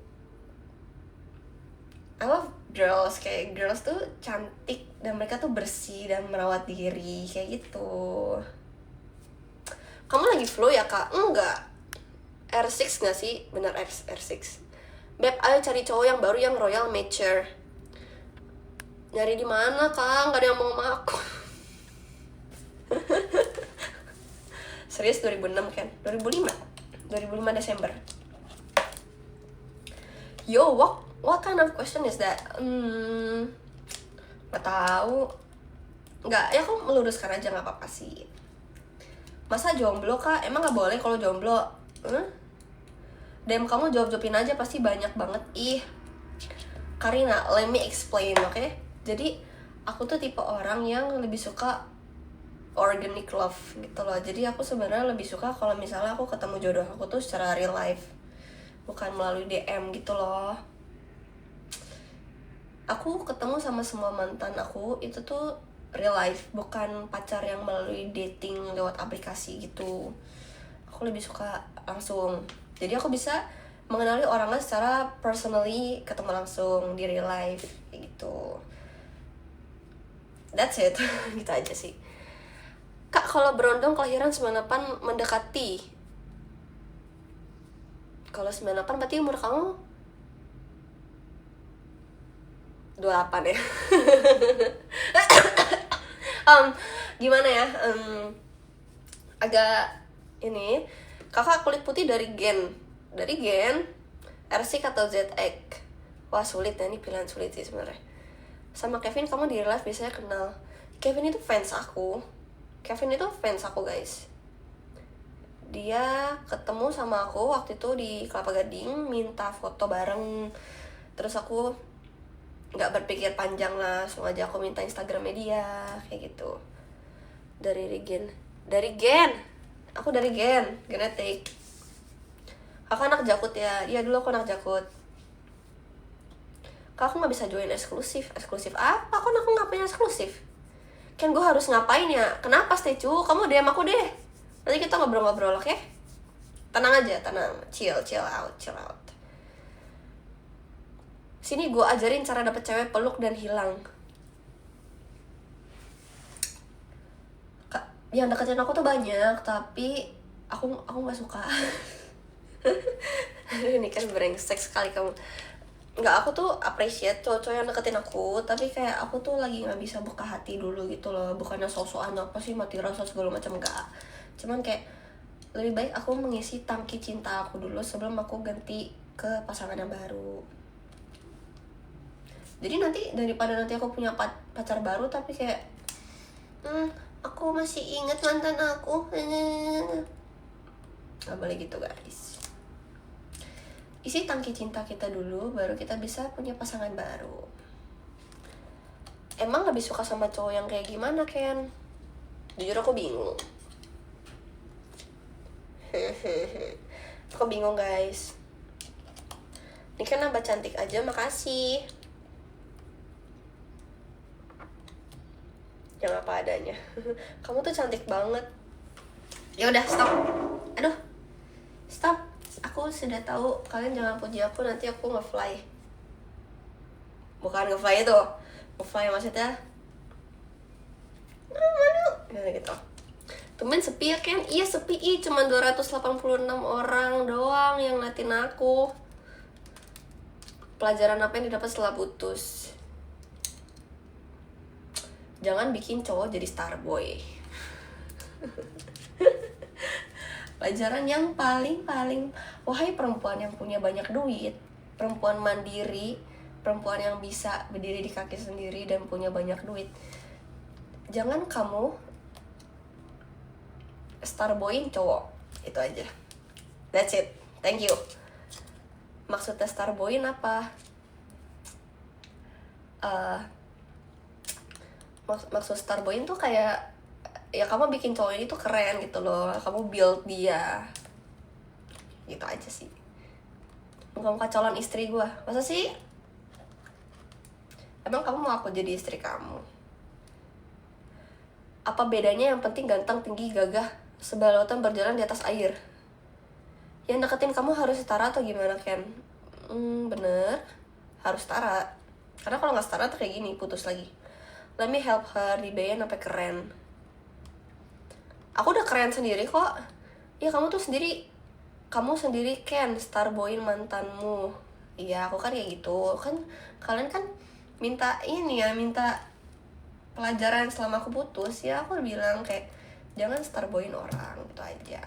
I love girls, kayak girls tuh cantik dan mereka tuh bersih dan merawat diri kayak gitu. Kamu lagi flu ya kak? Enggak, R6 gak sih? Bener, R6. Beb, ayo cari cowok yang baru yang royal mature. Nyari di mana kak? Gak ada yang mau sama aku. Serius 2006 kan? 2005 Desember. Yo, what kind of question is that? Gak tahu. Nggak, ya aku meluruskan aja, nggak apa-apa sih. Masa jomblo kak? Emang nggak boleh kalau jomblo? DM kamu jawab-jawabin aja, pasti banyak banget. Ih, Karina, let me explain, oke? Jadi aku tuh tipe orang yang lebih suka organic love gitu loh. Jadi aku sebenarnya lebih suka kalau misalnya aku ketemu jodoh aku tuh secara real life, bukan melalui DM gitu loh. Aku ketemu sama semua mantan aku itu tuh real life, bukan pacar yang melalui dating lewat aplikasi gitu. Aku lebih suka langsung. Jadi aku bisa mengenali orangnya secara personally, ketemu langsung di real life gitu. That's it. Gitu aja sih. Kak, kalau berondong kelahiran 98 mendekati. Kalau 98 berarti umur kamu 28 ya. Gimana ya? Agak ini, kakak kulit putih dari gen R6 atau ZX. Wah sulit ya, ini pilihan sulit sih sebenarnya. Sama Kevin, kamu di real life biasanya kenal. Kevin itu fans aku guys. Dia ketemu sama aku waktu itu di Kelapa Gading, minta foto bareng. Terus aku nggak berpikir panjang lah, langsung aja aku minta Instagramnya dia kayak gitu. Dari gen aku dari genetik. Kakak anak Jakut ya? Iya, dulu aku anak Jakut. Kak, aku nggak bisa join eksklusif apa? Aku nggak punya eksklusif kan, gue harus ngapain ya? Kenapa Stecu? Kamu DM aku deh, nanti kita ngobrol-ngobrol, oke? Tenang aja, chill out. Sini gue ajarin cara dapet cewek peluk dan hilang. Kak, yang deketin aku tuh banyak, tapi aku nggak suka. Ini kan brengsek sekali kamu. Nggak, aku tuh appreciate cowok-cowok yang deketin aku, tapi kayak aku tuh lagi nggak bisa buka hati dulu gitu loh. Bukannya sok-sokan apa sih, mati rasa segala macam, enggak. Cuman kayak lebih baik aku mengisi tangki cinta aku dulu sebelum aku ganti ke pasangan yang baru. Jadi daripada nanti aku punya pacar baru tapi kayak aku masih ingat mantan aku. Nggak boleh gitu guys. Isi tangki cinta kita dulu, baru kita bisa punya pasangan baru. Emang lebih suka sama cowok yang kayak gimana, Ken? Jujur aku bingung. Aku bingung guys. Ini kan nambah cantik aja, makasih. Yang apa adanya. Kamu tuh cantik banget. Ya udah, stop. Aduh, stop. Aku sudah tahu, kalian jangan puji aku, nanti aku nge-fly. Bukan nge-fly itu, nge-fly maksudnya gitu. Tumben sepi ya kan? Iya sepi, cuma 286 orang doang yang ngeliatin aku. Pelajaran apa yang didapat setelah putus? Jangan bikin cowok jadi starboy. Pelajaran yang paling wahai perempuan yang punya banyak duit, perempuan mandiri, perempuan yang bisa berdiri di kaki sendiri dan punya banyak duit, jangan kamu starboyin cowok. Itu aja, that's it, thank you. Maksudnya starboyin apa? Maksud starboyin tuh kayak ya kamu bikin cowok ini tuh keren gitu loh, kamu build dia. Gitu aja sih. Muka-muka calon istri gue. Masa sih? Emang kamu mau aku jadi istri kamu? Apa bedanya yang penting ganteng, tinggi, gagah, sebalautan berjalan di atas air? Yang deketin kamu harus setara atau gimana, Ken? Bener, harus setara. Karena kalau nggak setara tuh kayak gini, putus lagi. Let me help her, dibayar sampai keren. Aku udah keren sendiri kok. Ya kamu sendiri Ken, starboyin mantanmu. Iya, aku kan kayak gitu. Kan kalian kan minta pelajaran selama aku putus. Ya aku bilang kayak jangan starboyin orang, gitu aja.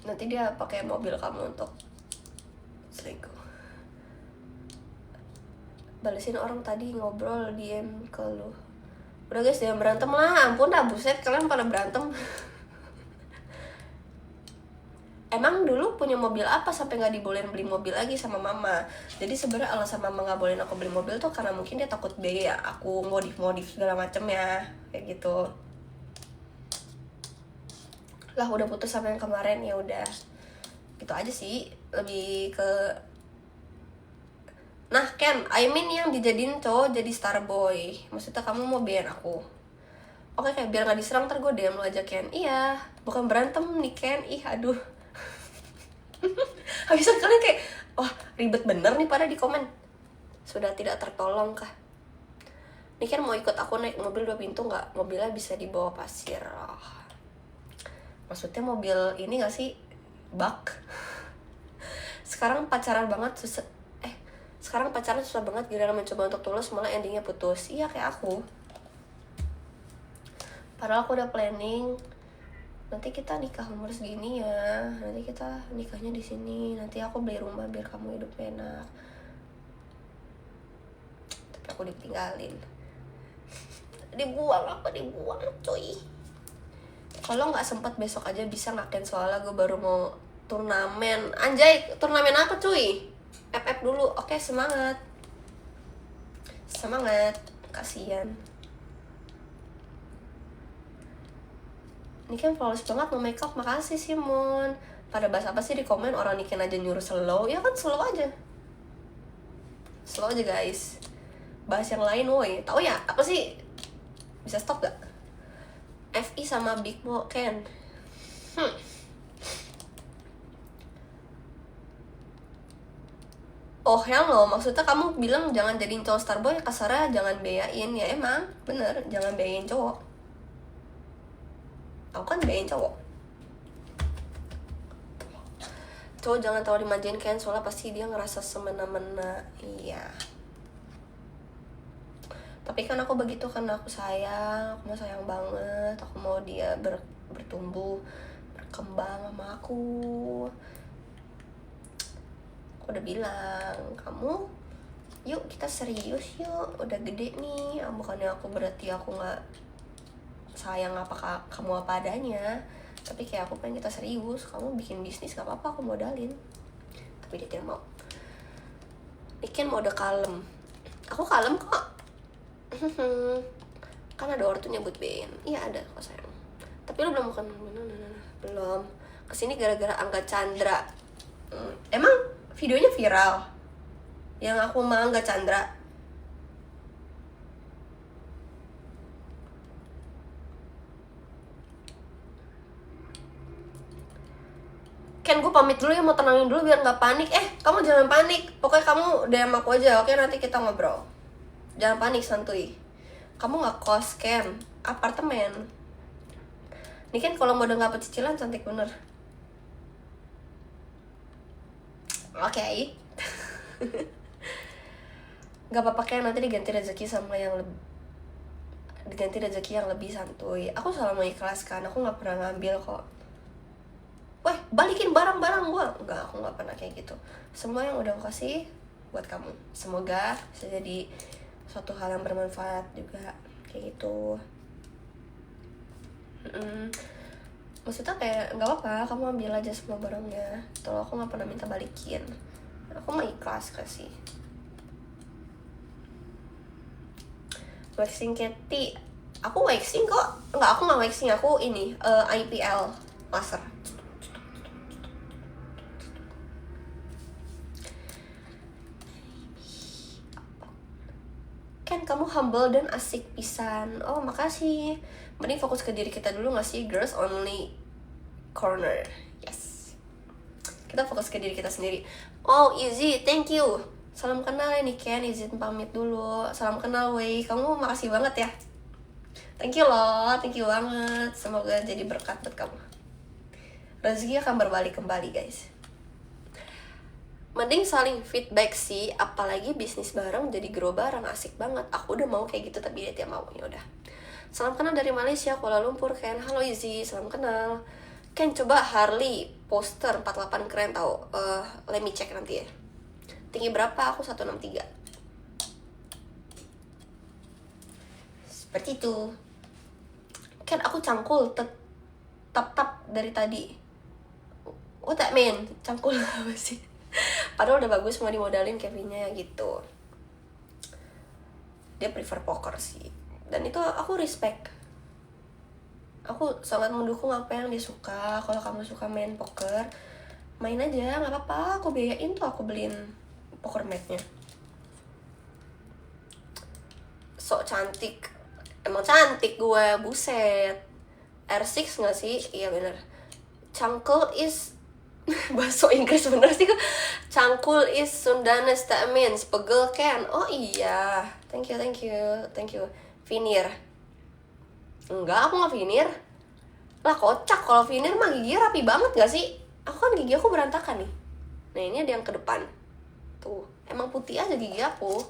Nanti dia pakai mobil kamu untuk selingkuh. Balesin orang tadi ngobrol DM ke lu. Udah guys, jangan berantem lah. Ampun dah, buset, kalian pada berantem. Emang dulu punya mobil apa sampai nggak dibolehin beli mobil lagi sama mama? Jadi sebenarnya alasan mama nggak bolehin aku beli mobil tuh karena mungkin dia takut biaya aku modif segala macem ya, kayak gitu. Lah udah putus sama yang kemarin, ya udah gitu aja sih. Lebih ke nah Ken, I mean yang dijadiin cowok jadi starboy. Maksudnya kamu mau biarin aku? Oke, kayak biar nggak diserang ntar gue DM lo aja Ken. Iya, bukan berantem nih Ken. Ih aduh. Habisnya kalian kayak wah ribet bener nih pada di komen. Sudah tidak tertolong kah? Nih kan mau ikut aku naik mobil 2 pintu nggak? Mobilnya bisa dibawa pasir. Maksudnya mobil ini nggak sih? Bak. Sekarang pacaran susah banget, giliran mencoba untuk tulus malah endingnya putus. Iya kayak aku. Padahal aku udah planning nanti kita nikah umur segini ya, nanti kita nikahnya di sini, nanti aku beli rumah biar kamu hidup enak. Tapi aku ditinggalin, dibuang cuy. Kalau nggak sempet besok aja bisa nggak Ken, soalnya gue baru mau turnamen. Anjay, turnamen apa cuy? FF dulu. Oke, semangat, kasihan. Ini kan flawless banget, mau makeup, makasih Simon. Pada bahas apa sih di komen, orang Niken aja nyuruh slow. Ya kan slow aja guys. Bahas yang lain woi. Tahu ya apa sih? Bisa stop gak? FI sama Big Mo Ken. Oh hello, maksudnya kamu bilang jangan jadiin cowok starboy, kasarnya jangan beyain. Ya emang bener, jangan beyain cowok. Aku kan beyain cowok jangan terlalu dimanjain Ken, soalnya pasti dia ngerasa semena-mena. Iya, tapi kan aku begitu karena aku sayang banget. Aku mau dia bertumbuh, berkembang sama aku. Aku udah bilang, kamu yuk kita serius yuk, udah gede nih. Bukannya aku berarti aku gak sayang kamu apa adanya, tapi kayak aku pengen kita serius. Kamu bikin bisnis gak apa-apa, aku modalin. Tapi dia tidak mau. Ikan mau udah kalem. Aku kalem kok. Kan ada ortu nyebut Ben. Iya ada kok sayang. Tapi lu belum makan. Belum. Kesini gara-gara Angga Chandra. Emang videonya viral yang aku sama Angga Chandra? Ken, gue pamit dulu ya, mau tenangin dulu biar gak panik. Kamu jangan panik, pokoknya kamu DM aku aja, oke? Nanti kita ngobrol. Jangan panik, santuy. Kamu gak kos, Ken, apartemen. Ini kan kalau mau udah gak pecicilan, cantik bener. Oke. Gak apa-apa Ken, nanti diganti rezeki yang lebih santuy. Aku selalu mengikhlaskan, aku gak pernah ngambil kok. Wah, balikin barang-barang gue. Enggak, aku gak pernah kayak gitu. Semua yang udah aku kasih buat kamu. Semoga bisa jadi suatu hal yang bermanfaat juga. Kayak gitu. Maksudnya kayak gak apa-apa, kamu ambil aja semua barangnya. Kalau aku gak pernah minta balikin. Aku mah ikhlas kasih. Waxing Katy, Aku waxing kok. Enggak, aku nggak waxing, aku ini IPL laser. Kan kamu humble dan asik pisan. Oh makasih. Mending fokus ke diri kita dulu gak sih? Girls only corner. Yes, kita fokus ke diri kita sendiri. Oh Izzy, thank you. Salam kenal ya nih Ken, izin pamit dulu. Salam kenal Wei, kamu makasih banget ya. Thank you loh, thank you banget. Semoga jadi berkat buat kamu. Rezeki akan berbalik kembali guys. Mending saling feedback sih, apalagi bisnis bareng jadi grow bareng, asik banget. Aku udah mau kayak gitu tapi dia mau, ya udah. Salam kenal dari Malaysia, Kuala Lumpur Ken. Halo Izzy, salam kenal. Ken coba Harley poster 48 keren tau. Let me check nanti ya. Tinggi berapa? Aku 163. Seperti itu. Ken aku cangkul tap dari tadi. What that mean? Cangkul apa sih? Padahal udah bagus, mau dimodalin Kevinnya gitu. Dia prefer poker sih, dan itu aku respect. Aku sangat mendukung apa yang dia suka. Kalau kamu suka main poker, main aja, nggak apa-apa. Aku biayain tuh, aku beliin poker matnya. Sok cantik, emang cantik gue, buset. R6 nggak sih? Iya bener. Cangkul is bahasa Inggris bener sih. Cangkul is Sundanese, that means pegel kan. Oh iya, thank you. Veneer. Enggak, aku nggak veneer. Lah kocak, kalau veneer mah gigi rapi banget gak sih? Aku kan gigi aku berantakan nih. Nah ini ada yang ke depan. Tuh, emang putih aja gigi aku.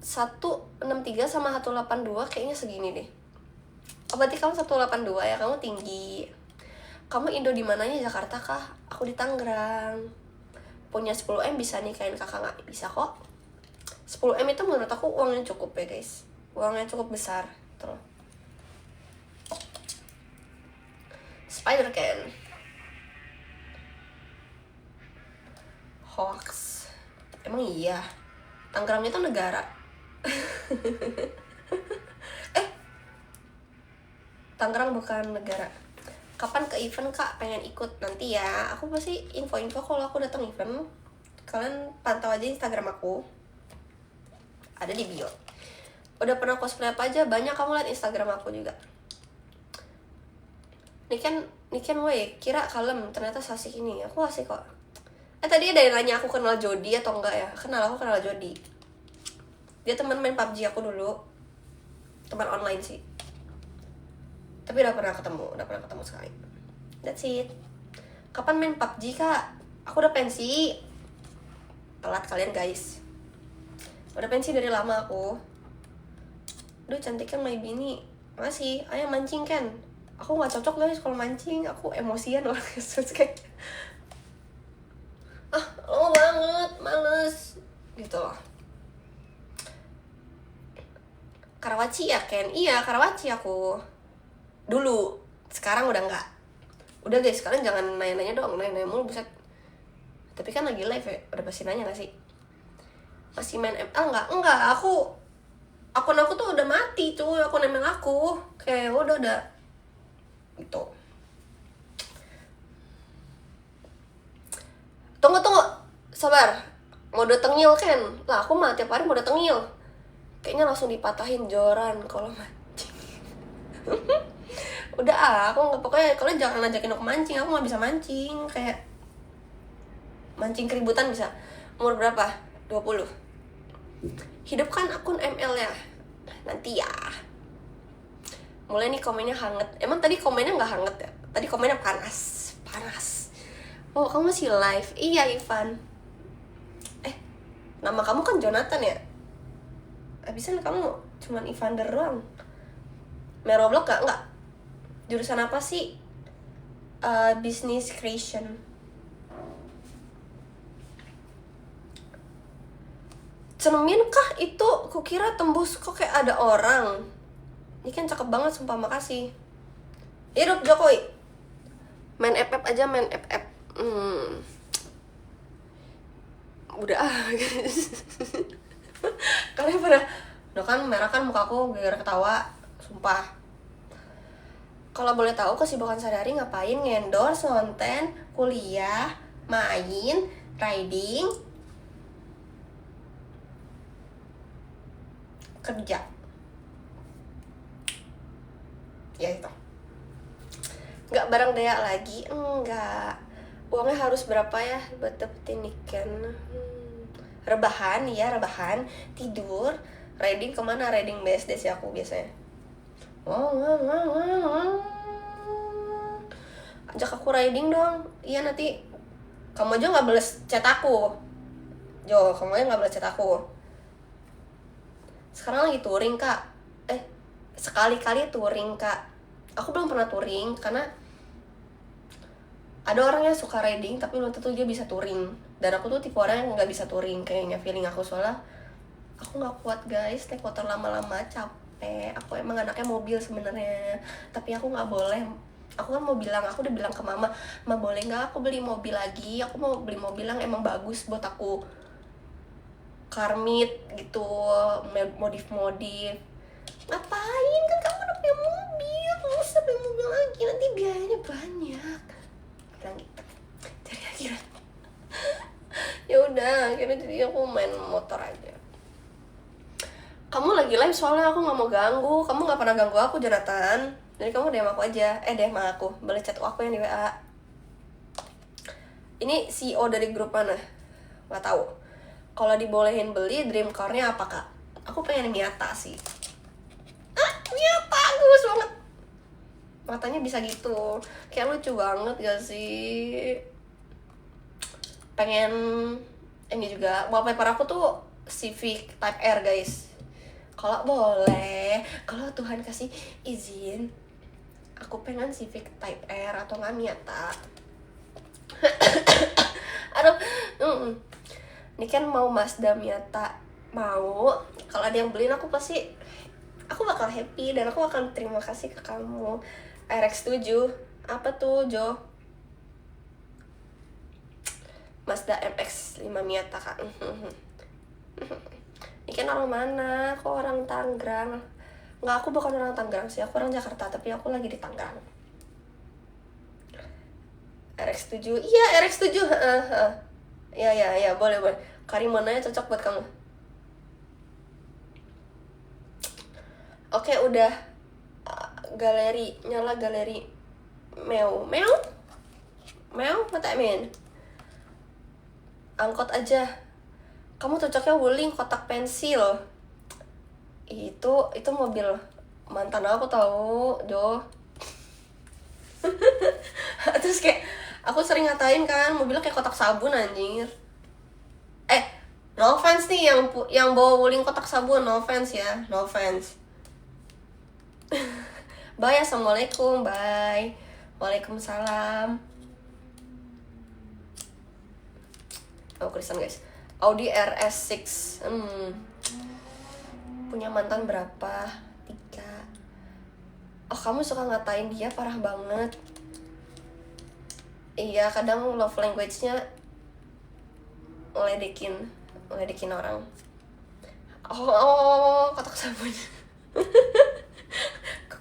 163 sama 182 kayaknya segini deh. Oh berarti kamu 182 ya, kamu tinggi. Kamu Indo di mananya, Jakarta kah? Aku di Tangerang. Punya 10M bisa nikahin kakak nggak? Bisa kok. 10M itu menurut aku uangnya cukup ya guys. Uangnya cukup besar. Tuh. Spider Can. Hoax. Emang iya. Tangerang itu negara. Tangerang bukan negara. Kapan ke event kak? Pengen ikut nanti ya. Aku pasti info-info kalau aku datang event. Kalian pantau aja Instagram aku, ada di bio. Udah pernah cosplay apa aja? Banyak, kamu lihat Instagram aku juga. Niken weh, kira kalem, ternyata asik ini. Aku asik kok. Tadi ada yang nanya aku kenal Jody atau enggak ya. Aku kenal Jody. Dia teman main PUBG aku dulu. Teman online sih. Tapi udah pernah ketemu sekali. That's it. Kapan main PUBG kak? Aku udah pensi. Telat kalian guys. Udah pensi dari lama aku. Duh cantik kan my bini. Masih, ayo mancing kan. Aku gak cocok guys kalau mancing. Aku emosian orangnya kayak lama banget, males gitu loh. Karawaci ya Ken? Iya Karawaci aku dulu, sekarang udah enggak. Udah guys, kalian jangan nanya-nanya dong, nanya-nanya mulu buset. Tapi kan lagi live ya, udah pasti nanya gak sih? Masih main ML enggak? Enggak, akun aku tuh udah mati tuh, akun ML aku. Kayak udah gitu. Tunggu, sabar. Mode tengil kan? Lah aku mah tiap hari mode tengil. Kayaknya langsung dipatahin joran kalau mancing. Udah aku nggak, pokoknya kalian jangan ngajakin aku mancing, aku nggak bisa mancing. Kayak mancing keributan bisa. Umur berapa? 20. Hidupkan akun ML ya nanti ya. Mulai nih komennya hangat. Emang tadi komennya nggak hangat ya? Tadi komennya panas. Oh kamu masih live? Iya Ivan. Nama kamu kan Jonathan ya? Abisan kamu cuman Ivander doang. Meroblok gak? Enggak. Jurusan apa sih? Business creation. Cermin kah itu? Kukira tembus, kok kayak ada orang. Ini kan cakep banget, sumpah, makasih. Hidup Jokowi. Main FF aja, main FF. Udah guys. Kalian pada Udah kan merah kan mukaku gara-gara ketawa, sumpah. Kalau boleh tahu kesibukan sehari-hari ngapain? Ngendorse, konten, kuliah, main, riding, kerja. Ya itu. Nggak bareng Dea lagi? Enggak. Uangnya harus berapa ya buat dapetin ikan? Rebahan, ya rebahan, tidur, riding kemana? Riding BSD sih aku biasanya. Ajak aku riding dong. Iya nanti kamu aja nggak balas chat aku. Jo, kamu aja nggak balas chat aku. Sekarang lagi touring kak. Sekali-kali touring kak. Aku belum pernah touring karena ada orang yang suka riding tapi belum tentu dia bisa touring. Dan aku tuh tipe orang yang nggak bisa touring kayaknya, feeling aku, soalnya aku nggak kuat guys naik motor lama-lama, capek. Aku emang anaknya mobil sebenarnya, tapi aku nggak boleh. Aku kan mau bilang, aku udah bilang ke mama, ma boleh nggak aku beli mobil lagi? Aku mau beli mobil yang emang bagus buat aku karmit gitu, modif-modif. Ngapain, kan kamu udah punya mobil, nggak usah beli mobil lagi, nanti biayanya banyak. Bilang gitu. Jadi akhirnya ya udah, akhirnya jadi aku main motor aja. Kamu lagi live soalnya aku nggak mau ganggu. Kamu nggak pernah ganggu aku, Jonathan. Jadi kamu DM aku aja. DM aku, boleh chat aku yang di WA. Ini CEO dari grup mana? Nggak tahu. Kalau dibolehin beli dream car-nya apa kak? Aku pengen Miata sih. Miata bagus banget. Matanya bisa gitu, kayak lucu banget gak sih? Pengen ini juga. Wallpaper aku tuh Civic Type R guys. Kalau boleh, kalau Tuhan kasih izin, aku pengen Civic Type R atau nggak Miata. Aduh, ini kan mau Mazda Miata, mau. Kalau ada yang beliin aku pasti, aku bakal happy dan aku akan terima kasih ke kamu. RX-7 apa tuh Jo? Mazda MX-5 Miata kak. Ini kan orang mana? Kok orang Tangerang? Nggak, aku bukan orang Tangerang sih, aku orang Jakarta, tapi aku lagi di Tangerang. RX-7, iya RX-7. Ya, boleh. Karimonanya cocok buat kamu. Oke, udah. Galeri, nyala galeri. Meow, what I mean? Angkot aja. Kamu cocoknya Wuling kotak pensil. Itu mobil mantan aku tahu, Jo. Terus kayak aku sering ngatain kan, mobilnya kayak kotak sabun anjir. No offense nih yang bawa Wuling kotak sabun, no offense ya, no offense. Bye, assalamualaikum, bye. Waalaikumsalam. Oh, Kristen guys. Audi RS6. Punya mantan berapa? 3. Oh, kamu suka ngatain dia, parah banget. Iya, kadang love language-nya ngeledekin orang. Oh, kotak sabun.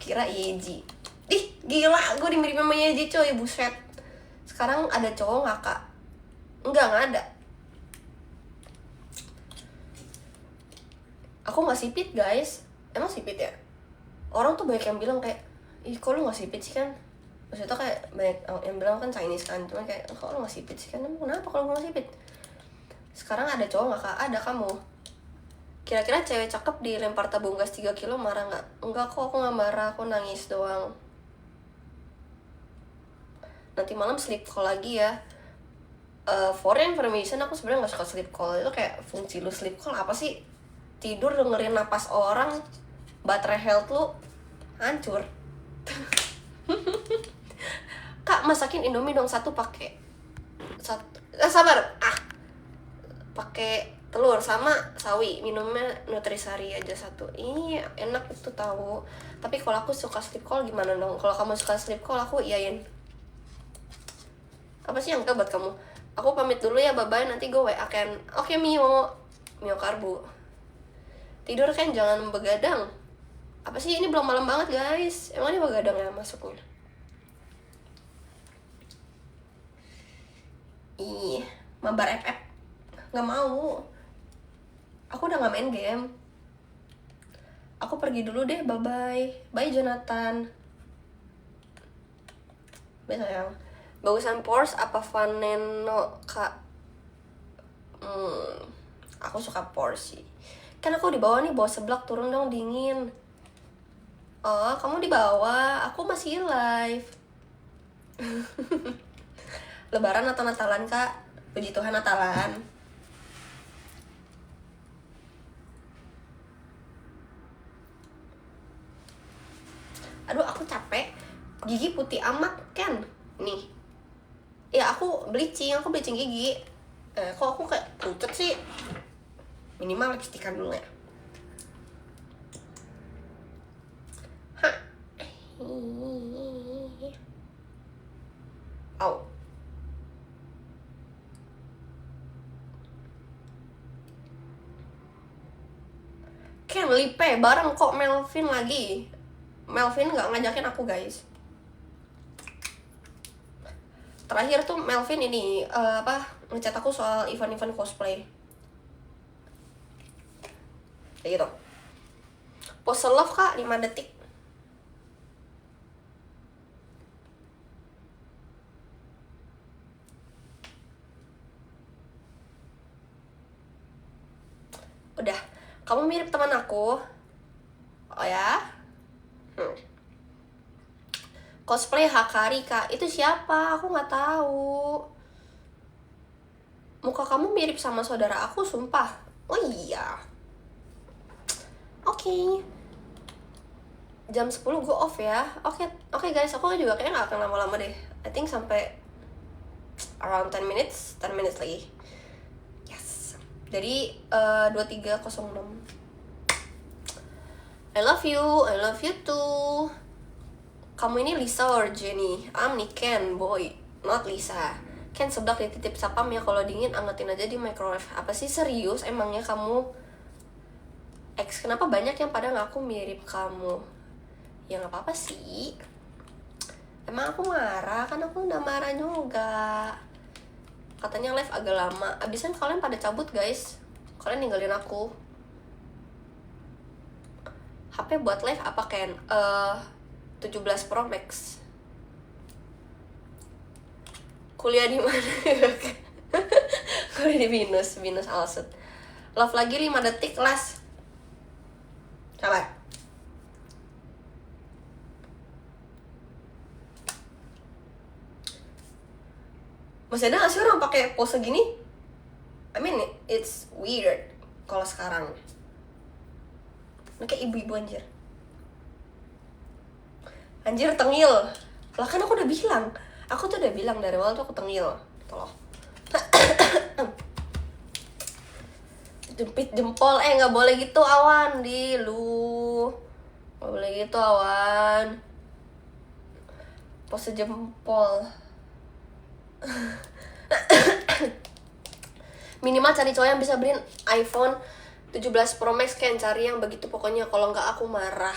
Kira Yeji. Ih, gila, gue dimirip sama Yeji coy, buset. Sekarang ada cowok nggak kak? Nggak ada. Aku nggak sipit guys. Emang sipit ya? Orang tuh banyak yang bilang kayak, ih kok lu nggak sipit sih kan? Maksudnya kayak banyak yang bilang kan Chinese kan, cuma kayak kok lu nggak sipit sih kan? Emang kenapa kalau nggak sipit? Sekarang ada cowok nggak kak? Ada kamu. Kira-kira cewek cakep dilempar tabung gas 3 kilo marah nggak? Enggak kok, aku nggak marah, aku nangis doang. Nanti malam sleep call lagi ya. For information, aku sebenarnya nggak suka sleep call. Itu kayak fungsi lu sleep call apa sih? Tidur dengerin napas orang, baterai health lu hancur. Kak, masakin Indomie dong satu pakai sabar. Pakai telur sama sawi, minumnya Nutrisari aja satu. Iya, enak itu tahu. Tapi kalau aku suka sleep call gimana dong? Kalau kamu suka sleep call, aku iyain. Apa sih yang enggak buat kamu? Aku pamit dulu ya, bye-bye. Nanti gue WA kan. Oke, Mio Karbu. Tidur kan jangan begadang. Apa sih ini belum malam banget guys? Emang ini begadang ya masuknya? Ih, mabar FF. Nggak mau. Aku udah nggak main game. Aku pergi dulu deh, bye-bye. Bye Jonathan. Bye sayang. Bagusan Porsche apa Vaneno, Kak? Aku suka Porsche. Kan aku di bawah nih, bawa seblak, turun dong, dingin. Oh, kamu di bawah, aku masih live. Lebaran atau Natalan, Kak? Puji Tuhan Natalan. Aduh, aku capek. Gigi putih amat, kan? Nih. Ya, aku bleaching gigi. Kok aku kayak pucet sih? Minimal lipstikan dulu ya. Au. Ken Lipe bareng kok Melvin lagi. Melvin nggak ngajakin aku guys. Terakhir tuh Melvin ini ngechat aku soal event-event cosplay. Kayak gitu. Pose love kak 5 detik. Udah, kamu mirip teman aku. Oh ya? Cosplay Hakari kak, itu siapa? Aku nggak tahu. Muka kamu mirip sama saudara aku, sumpah. Oh iya. Oke. Jam 10 gue off ya. Oke guys, aku juga kayaknya nggak akan lama-lama deh. I think sampai around 10 minutes lagi. Yes. Jadi 2306. I love you too. Kamu ini Lisa or Jenny? Nih Ken, boy, not Lisa. Ken seblak dititip sapam ya, kalau dingin angetin aja di microwave. Apa sih, serius emangnya kamu? Kenapa banyak yang pada ngaku mirip kamu? Ya nggak apa-apa sih. Emang aku marah? Kan aku udah marah juga. Katanya live agak lama. Abisan kalian pada cabut guys. Kalian ninggalin aku. HP buat live apa Ken? 17 Pro Max. Kuliah di mana? Kuliah di Binus Alsut. Love lagi 5 detik las. Sabar. Masih ada gak sih orang pakai pose gini? I mean it's weird kalau sekarang. Ini kayak ibu-ibu anjir. Anjir tengil. Lah kan aku udah bilang. Aku tuh udah bilang dari awal tuh aku tengil. Gitu loh. Jepit jempol. Gak boleh gitu awan. Di lu. Gak boleh gitu awan. Pose jempol. Minimal cari cowok yang bisa beliin iPhone 17 Pro Max, kan cari yang begitu pokoknya. Kalau nggak aku marah.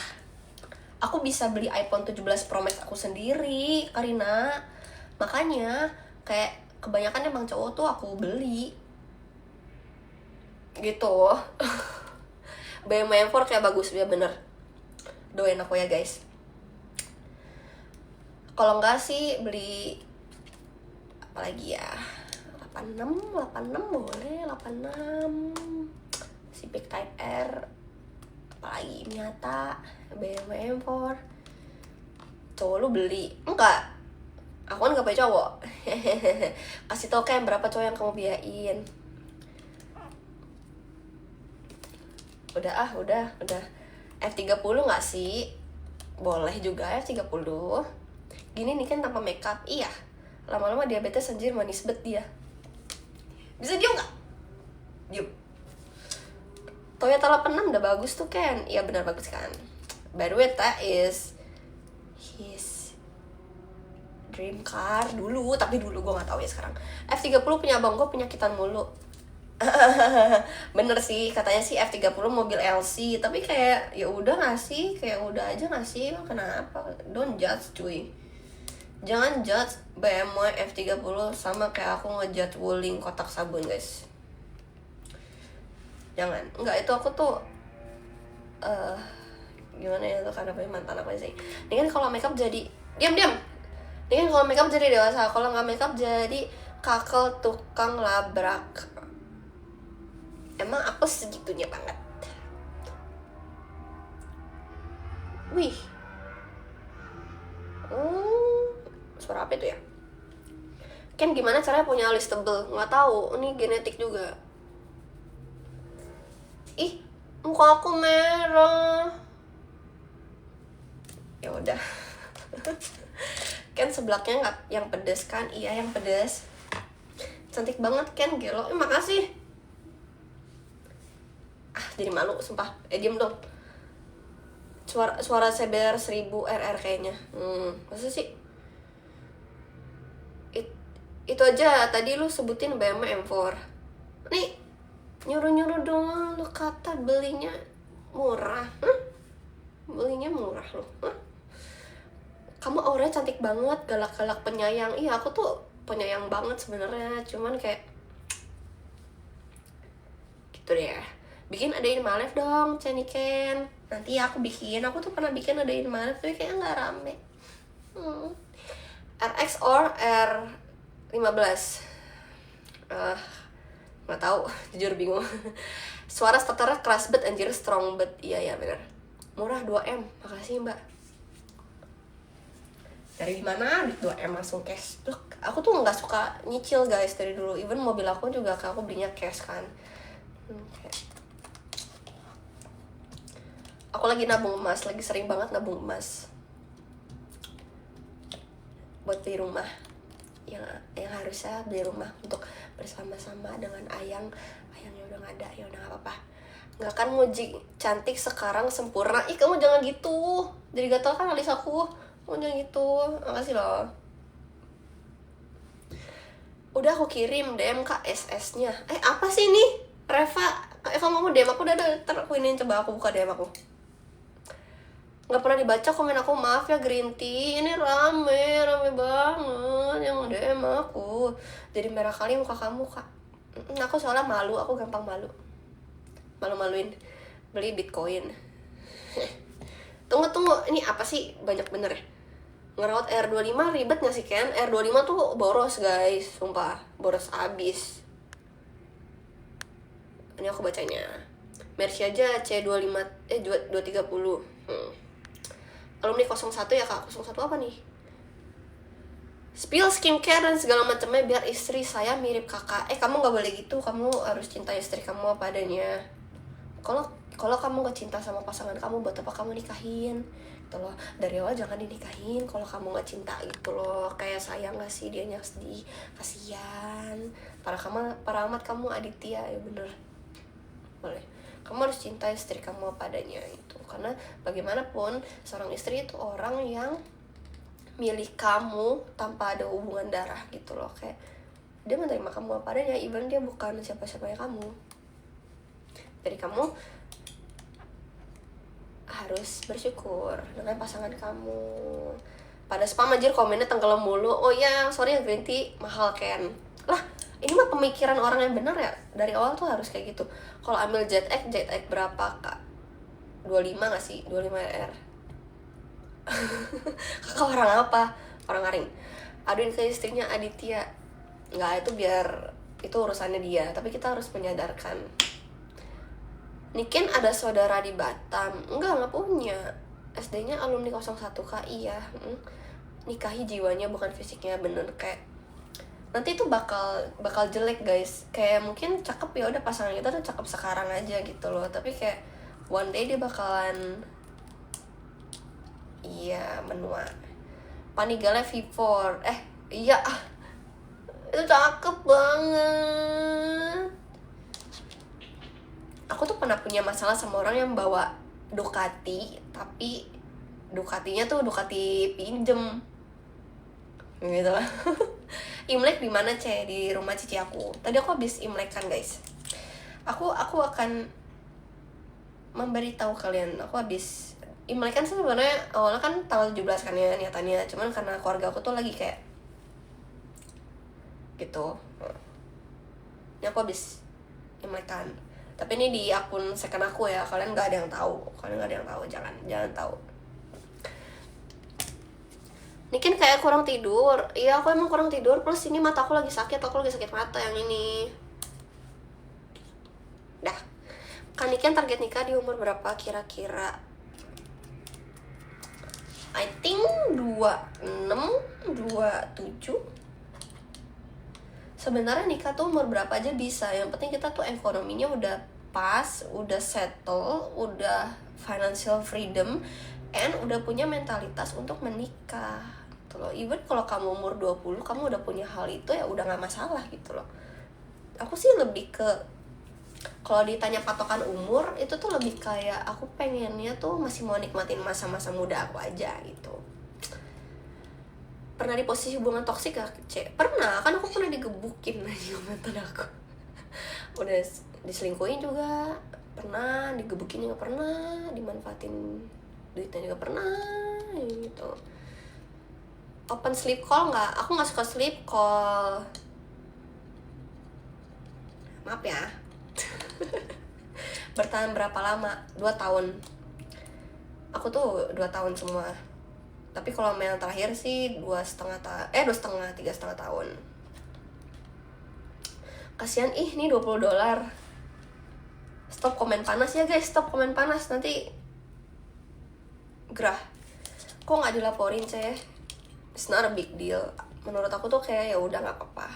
Aku bisa beli iPhone 17 Pro Max aku sendiri, Karina. Makanya kayak kebanyakan emang cowok tuh aku beli gitu. BMW M4 kayak bagus ya, bener. Doain aku ya guys. Kalau nggak sih beli apa lagi ya, 86 boleh, 86 Civic Type R, apalagi Miata, BMW M4. Cowok lu beli? Enggak, aku kan gak punya cowok. Kasih tau kan berapa cowok yang kamu biayain. Udah F30 gak sih? Boleh juga F30. Gini nih kan tanpa makeup. Iya, lama-lama diabetes anjir, manis bet dia. Bisa diem gak? Diem. Toyota 86 udah bagus tuh kan? Iya benar bagus kan. By the way, that is his dream car dulu, tapi dulu gue nggak tahu ya sekarang. F30 punya abang gue penyakitan mulu. Bener sih, katanya sih F30 mobil LC, tapi kayak ya udah nggak sih, kayak udah aja nggak sih, kenapa? Don't judge cuy, jangan judge BMW F30 sama kayak aku ngejudge Wuling kotak sabun guys, jangan. Nggak, itu aku tuh gimana ya tuh, karena punya mantan aku sih. Ini kan kalau makeup jadi diam. Ini kan kalau makeup jadi dewasa, kalau nggak makeup jadi kakel tukang labrak. Emang aku segitunya banget. Wih. Suara apa itu ya? Kan gimana caranya punya alis tebel? Nggak tahu, ini genetik juga. Ih, muka aku merah. Ya udah. Kan sebelaknya nggak yang pedes kan? Iya, yang pedes. Cantik banget kan, gelo. Makasih. Jadi malu sumpah. Diem dong. Suara CBR 1000 RR kayaknya. Masa sih? Itu aja tadi lu sebutin BMW M4. Nih, nyuruh-nyuruh doang lu kata belinya murah. Belinya murah lu. Kamu auranya cantik banget, galak-galak, penyayang. Iya, aku tuh penyayang banget sebenarnya, cuman kayak gitu deh. Bikin Adain Malef dong, Ceniken. Nanti aku tuh pernah bikin Adain Malef, tapi kayaknya nggak rame. RX or R15? Nggak tahu, jujur bingung. Suara starternya keras bet, anjir strong bet. Iya bener. Murah 2M, makasih mbak. Dari mana? 2M langsung cash. Loh, aku tuh nggak suka nyicil guys dari dulu. Even mobil aku juga aku belinya cash kan. Aku lagi nabung emas, lagi sering banget nabung emas buat beli rumah. Yang harusnya beli rumah untuk bersama-sama dengan ayangnya udah nggak ada, ya udah nggak apa-apa. Nggak kan muji cantik sekarang sempurna. Ih, kamu jangan gitu, jadi gatel kan alis aku. Kamu jangan gitu, makasih loh. Udah aku kirim DM ke SS-nya. Apa sih nih? Eva mau DM aku, udah aku ini, coba aku buka DM aku. Nggak pernah dibaca komen aku, maaf ya Green Tea, ini rame banget yang DM aku, jadi merah kali muka kamu kak. Aku soalnya malu, aku gampang malu-maluin beli Bitcoin. Tunggu, ini apa sih banyak bener ya? Ngerawat R25 ribet gak sih Ken? R25 tuh boros guys, sumpah boros abis. Ini aku bacanya Mercy aja C25 230. Alumni 01 ya kak. 01 apa nih? Spill skincare dan segala macamnya biar istri saya mirip kakak. Kamu nggak boleh gitu, kamu harus cinta istri kamu apa adanya. Kalau kamu gak cinta sama pasangan kamu, buat apa kamu nikahin gitu loh. Dari awal jangan dinikahin kalau kamu gak cinta gitu loh. Kayak sayang gak sih dianya, sedih, kasihan. Para amat kamu Aditya, ya bener. Boleh, kamu harus cinta istri kamu apa adanya itu, karena bagaimanapun seorang istri itu orang yang milik kamu tanpa ada hubungan darah gitu loh. Kayak dia menerima kamu apa adanya, even dia bukan siapa-siapanya kamu. Jadi kamu harus bersyukur dengan pasangan kamu. Pada spam anjir, komennya tenggelam mulu. Oh ya, sorry ya Green Tea, mahal Ken. Lah, ini mah pemikiran orang yang benar ya. Dari awal tuh harus kayak gitu. Kalau ambil ZX berapa kak? 25 gak sih? 25R. Kakak orang apa? Orang Aring. Aduin ke istrinya Aditya. Nggak, itu urusannya dia. Tapi kita harus menyadarkan. Niken ada saudara di Batam? Nggak punya. SD-nya alumni 01 kak, iya. Nikahi jiwanya bukan fisiknya, bener. Kayak nanti itu bakal jelek guys. Kayak mungkin cakep, ya udah pasangan kita tuh cakep sekarang aja gitu loh, tapi kayak one day dia bakalan menua. Panigale V4 iya, itu cakep banget. Aku tuh pernah punya masalah sama orang yang bawa Ducati, tapi Ducatinya tuh Ducati pinjem gitu lah. Imlek di mana Di rumah cici aku. Tadi aku habis Imlek kan guys. aku akan memberitahu kalian. Aku habis Imlek kan sebenarnya awalnya kan tanggal 17 kan ya niatannya, cuman karena keluarga aku tuh lagi kayak gitu. Ya aku habis Imlek kan. Tapi ini di akun second aku ya, kalian nggak ada yang tahu, jangan tahu. Ini kan kayak kurang tidur. Iya aku emang kurang tidur, plus ini mata aku lagi sakit mata yang ini. Dah. Kan Niken target nikah di umur berapa kira-kira? I think 26, 27. Sebenarnya nikah tuh umur berapa aja bisa. Yang penting kita tuh ekonominya udah pas, udah settle, udah financial freedom, and udah punya mentalitas untuk menikah gitu loh. Even kalau kamu umur 20, kamu udah punya hal itu ya udah gak masalah gitu loh. Aku sih lebih ke, kalau ditanya patokan umur, itu tuh lebih kayak aku pengennya tuh masih mau nikmatin masa-masa muda aku aja gitu. Pernah di posisi hubungan toksik gak, Cek? Pernah, kan aku pernah digebukin aja mantan aku. Udah diselingkuhin juga pernah, digebukin juga pernah, dimanfaatin duitnya juga pernah gitu. Open sleep call nggak? Aku nggak suka sleep call. Maaf ya. Bertahan berapa lama? 2 tahun. Aku tuh 2 tahun semua. Tapi kalau yang terakhir sih 2,5 3,5 tahun. Kasian nih $20. Stop komen panas ya guys, stop komen panas, nanti gerah. Kok nggak dilaporin saya? It's not a big deal. Menurut aku tuh kayak ya udah nggak apa-apa.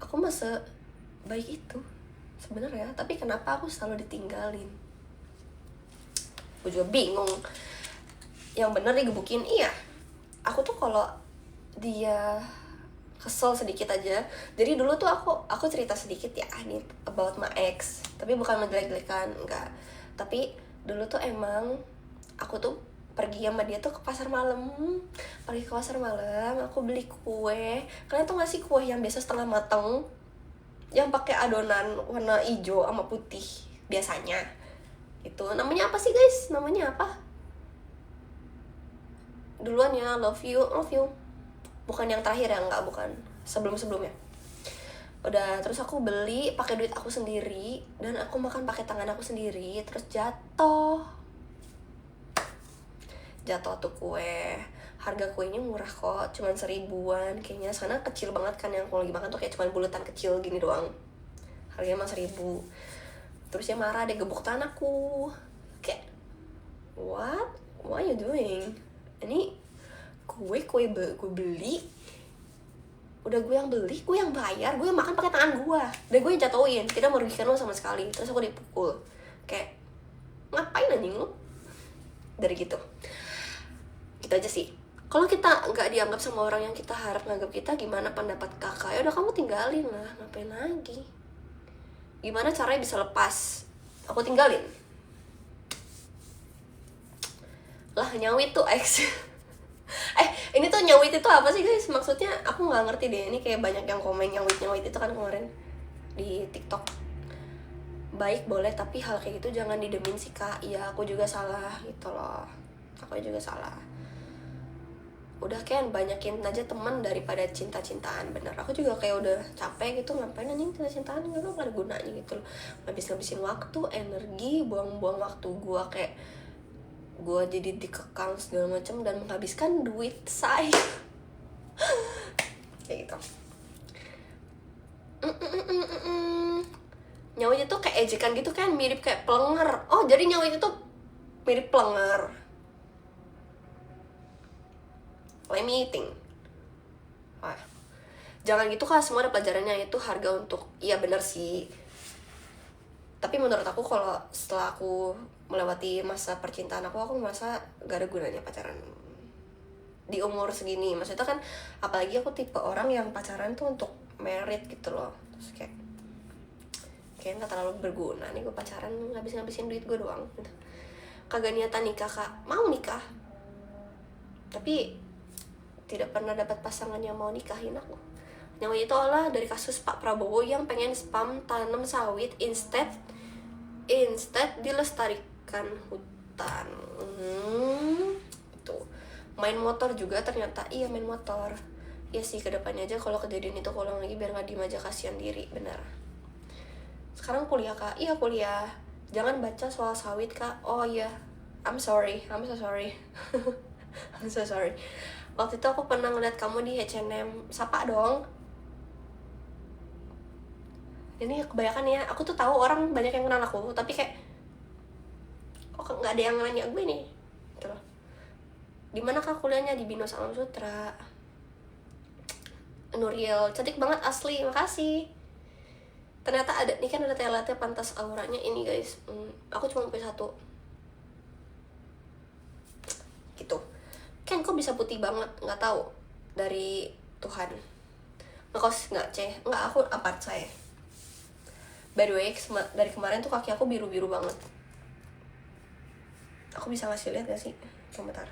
Aku masa baik itu sebenarnya, tapi kenapa aku selalu ditinggalin? Aku juga bingung. Yang bener digebukin, iya. Aku tuh kalau dia kesel sedikit aja. Jadi dulu tuh aku cerita sedikit ya nih about my ex. Tapi bukan menjelek-jelekan, enggak. Tapi dulu tuh emang aku tuh pergi sama dia tuh ke pasar malam. Pergi ke pasar malam, aku beli kue. Kalian tuh ngasih kue yang biasa setengah mateng, yang pakai adonan warna hijau sama putih biasanya. Itu namanya apa sih guys? Namanya apa? Duluan ya, love you. Bukan yang terakhir ya, enggak, bukan. Sebelum-sebelumnya. Udah, terus aku beli pakai duit aku sendiri dan aku makan pakai tangan aku sendiri, terus jatuh tuh kue. Harga kuenya murah kok, cuman 1.000-an kayaknya. Sana kecil banget kan, yang aku lagi makan tuh kayak cuman bulatan kecil gini doang. Harganya emang 1.000. Terus dia marah, dia gebuk tangan aku. Kayak, what are you doing? Ini gue beli, udah gue yang beli, gue yang bayar, gue yang makan pakai tangan gue, dan gue yang jatuhin, tidak merugikan lo sama sekali. Terus aku dipukul, kayak ngapain anjing lo? Dari gitu aja sih. Kalau kita nggak dianggap sama orang yang kita harap nganggap kita, gimana pendapat kakak? Ya udah kamu tinggalin lah, ngapain lagi? Gimana caranya bisa lepas? Aku tinggalin lah, nyawit tuh ex. Ini tuh nyawit itu apa sih guys? Maksudnya aku nggak ngerti deh. Ini kayak banyak yang komen nyawit itu kan kemarin di TikTok. Baik boleh, tapi hal kayak gitu jangan didemin sih kak. Iya aku juga salah gitu loh. Aku juga salah. Udah kan banyakin aja teman daripada cinta-cintaan. Bener, aku juga kayak udah capek gitu. Ngapain anjing cinta-cintaan, gak ada gunanya gitu loh. Ngabisin waktu, energi, buang-buang waktu gue. Kayak gue jadi dikekang segala macam dan menghabiskan duit saya. Kayak gitu. Nyawit itu kayak ejekan gitu kan, mirip kayak pelenger. Oh jadi nyawit itu mirip pelenger. Let me think. Jangan gitu kak, semua ada pelajarannya. Itu harga untuk, iya bener sih. Tapi menurut aku kalau setelah aku melewati masa percintaan aku merasa gak ada gunanya pacaran di umur segini. Maksudnya kan apalagi aku tipe orang yang pacaran tuh untuk merit gitu loh. Terus kayak gak terlalu berguna nih gue pacaran, ngabisin duit gue doang gitu. Kagak niatan nikah kak, mau nikah tapi tidak pernah dapat pasangan yang mau nikahin aku. Namanya itu adalah dari kasus Pak Prabowo yang pengen spam tanam sawit instead dilestarikan hutan. Itu main motor juga ternyata. Iya, main motor. Ya sih, kedepannya aja kalau kejadian itu keulang lagi biar nggak diem aja, kasihan diri, benar. Sekarang kuliah kak. Iya kuliah. Jangan baca soal sawit kak. Oh iya, I'm so sorry I'm so sorry. Waktu itu aku pernah ngeliat kamu di H&M. Sapa dong. Ini kebanyakan ya, aku tuh tahu orang banyak yang kenal aku, tapi kayak nggak ada yang nanya gue nih gitu loh. Dimana kak kuliahnya? Di Binus Alam Sutra. Nuriel, cantik banget asli, makasih. Ternyata ada, nih kan ada telatnya pantas auranya ini guys. Aku cuma punya satu gitu. Kan kok bisa putih banget, nggak tahu, dari Tuhan. Ngekos nggak nggak, aku apart saya. By the way, dari kemarin tuh kaki aku biru-biru banget. Aku bisa ngasih lihat gak sih? Sebentar.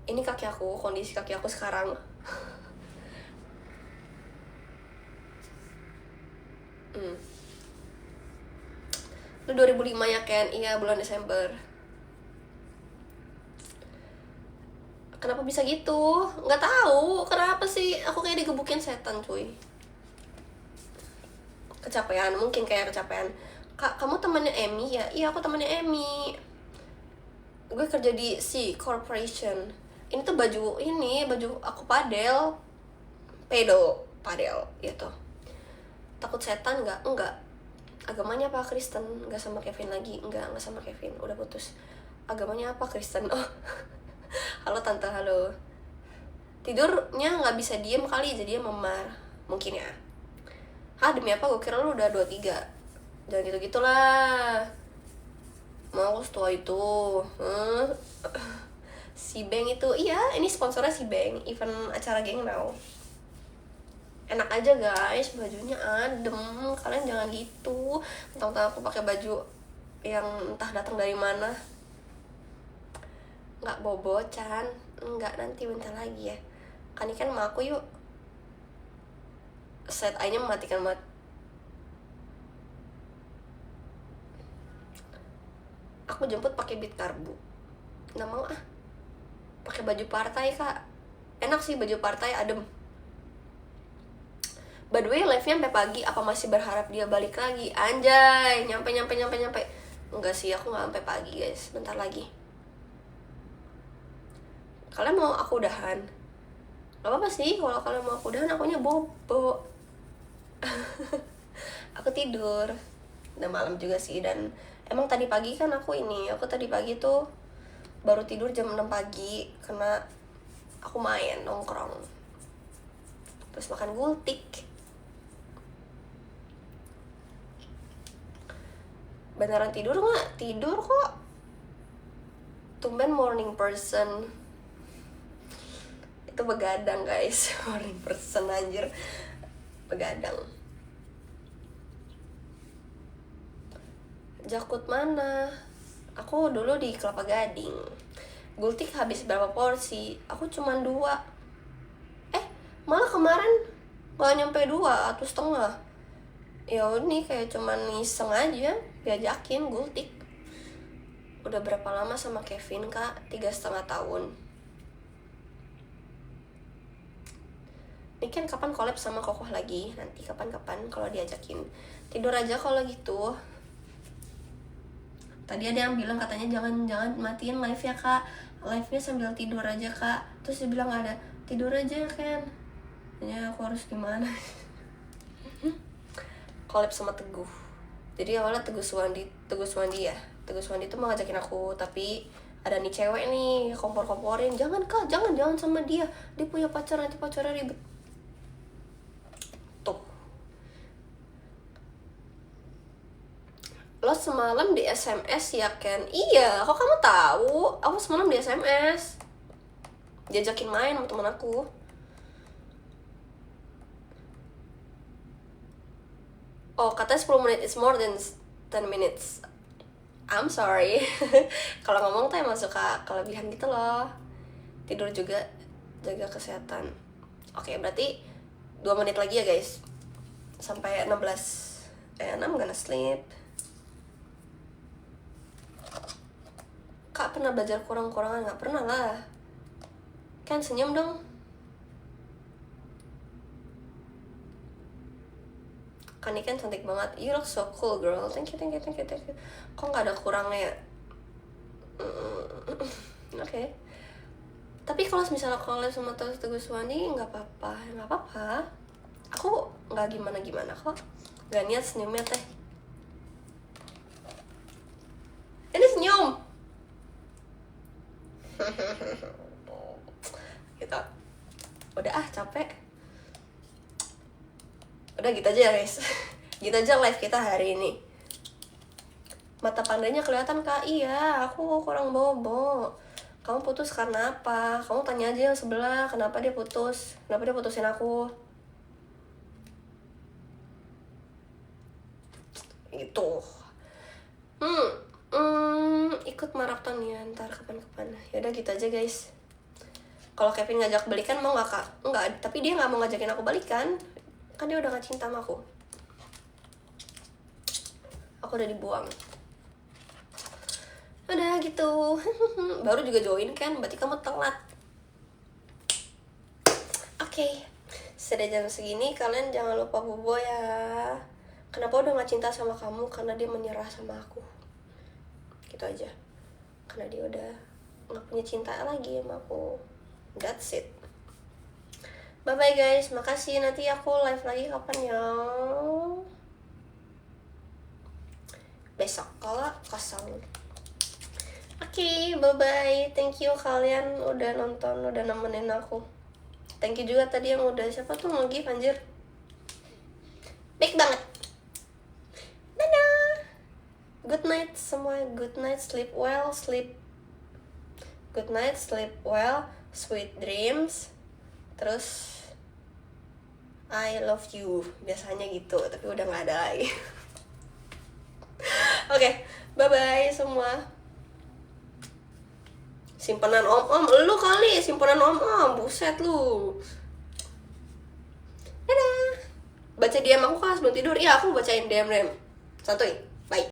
Ini kaki aku, kondisi kaki aku sekarang. Lu 2005 ya Ken? Iya, bulan Desember. Kenapa bisa gitu? Nggak tahu kenapa sih, aku kayak digebukin setan cuy. Kecapean, mungkin kayak kecapean. Kak, kamu temannya Emmy ya? Iya, aku temannya Emmy. Gue kerja di C Corporation. Ini tuh baju aku padel. Padel gitu. Takut setan nggak? Enggak. Agamanya apa? Kristen. Nggak sama Kevin lagi. Nggak sama Kevin, udah putus. Agamanya apa? Kristen. Oh. Halo tante, halo. Tidurnya nggak bisa diem kali, jadi dia memar. Mungkin ya. Demi apa? Gue kira lu udah 23. Jangan gitu-gitulah. Mau aku setua itu. Si Bang itu, iya, ini sponsornya si Bang, event acara geng now. Enak aja guys, bajunya adem. Kalian jangan gitu. Mentang-mentang aku pakai baju yang entah datang dari mana. Nggak bobo Chan, nggak, nanti bentar lagi ya. Kan ikan sama aku yuk. Set eye-nya mematikan banget. Aku jemput pakai beat karbu. Nggak mau ah. Pakai baju partai kak. Enak sih baju partai, adem. By the way, live-nya sampai pagi. Apa masih berharap dia balik lagi? Anjay, nyampe. Enggak sih, aku nggak sampai pagi guys. Bentar lagi. Kalian mau aku udahan? Gak apa-apa sih, kalau kalian mau aku udahan, akunya bobo. Aku tidur. Udah malam juga sih, dan emang tadi pagi kan aku tadi pagi tuh baru tidur jam 6 pagi karena aku main nongkrong. Terus makan gultik. Beneran tidur nggak? Tidur kok. Tumben morning person. Itu begadang guys. Morning person anjir. Begadang. Jakut mana? Aku dulu di Kelapa Gading. Gultik habis berapa porsi? Aku cuman 2. Malah kemarin gak nyampe 2,5. Ya ini kayak cuman iseng aja diajakin gultik. Udah berapa lama sama Kevin kak? 3,5 tahun. Ini kan kapan collab sama Kokoh lagi? Nanti kapan-kapan kalau diajakin. Tidur aja kalau gitu. Tadi ada yang bilang katanya jangan matiin live ya kak. Live-nya sambil tidur aja kak. Terus dia bilang ada, tidur aja kan. Ya aku harus gimana? Collab sama Teguh. Jadi awalnya Teguh Suwandi ya. Teguh Suwandi tuh mau ngajakin aku, tapi ada nih cewek nih kompor-komporin. Jangan kak, jangan sama dia. Dia punya pacar, nanti pacarnya ribet. Tuh. Lo semalam di SMS ya Ken? Iya, kok kamu tahu? Aku semalam di SMS. Diajakin main sama temen aku. Oh, katanya 10 menit is more than 10 minutes. I'm sorry. Kalau ngomong tuh emang suka kelebihan gitu loh. Tidur juga, jaga kesehatan. Oke, berarti 2 menit lagi ya guys, sampai 16. I'm gonna sleep. Kak pernah belajar kurang-kurangan? Nggak pernah lah. Kan senyum dong. Kani kan cantik banget. You look so cool girl. Thank you. Kok nggak ada kurangnya? Oke. Tapi kalau misalnya collab sama Teguh Suwandi nggak apa-apa. Aku nggak gimana kok. Gak niat senyumnya teh. Ini senyum. Gitu. Udah capek. Udah gitu aja ya guys. Gitu aja live kita hari ini. Mata pandainya kelihatan Kak. Iya, aku kurang bobo. Kamu putus karena apa? Kamu tanya aja yang sebelah, kenapa dia putus? Kenapa dia putusin aku? Gitu. Ikut maraton ya ntar kapan-kapan. Yaudah gitu aja guys. Kalau Kevin ngajak balikan mau nggak Kak? Enggak, tapi dia nggak mau ngajakin aku balikan. Kan dia udah gak cinta sama aku. Aku udah dibuang. Udah gitu. Baru juga join kan, berarti kamu telat. Oke. Sudah jam segini, kalian jangan lupa bobo ya. Kenapa udah gak cinta sama kamu? Karena dia menyerah sama aku. Gitu aja. Karena dia udah gak punya cinta lagi sama aku. That's it. Bye-bye guys, makasih. Nanti aku live lagi kapan ya? Besok kalau kosong. Oke, bye-bye. Thank you kalian udah nonton, udah nemenin aku. Thank you juga tadi yang udah, siapa tuh nge-give anjir. Baik banget. Dadah. Good night semua, good night, sleep well, good night, sleep well, sweet dreams. Terus I love you, biasanya gitu, tapi udah gak ada lagi. Oke, bye-bye semua. Simpenan om-om, lu kali simpenan om-om, buset lu. Dadah. Baca DM aku Kak sebelum tidur. Iya, aku bacain DM. Santuy. Bye.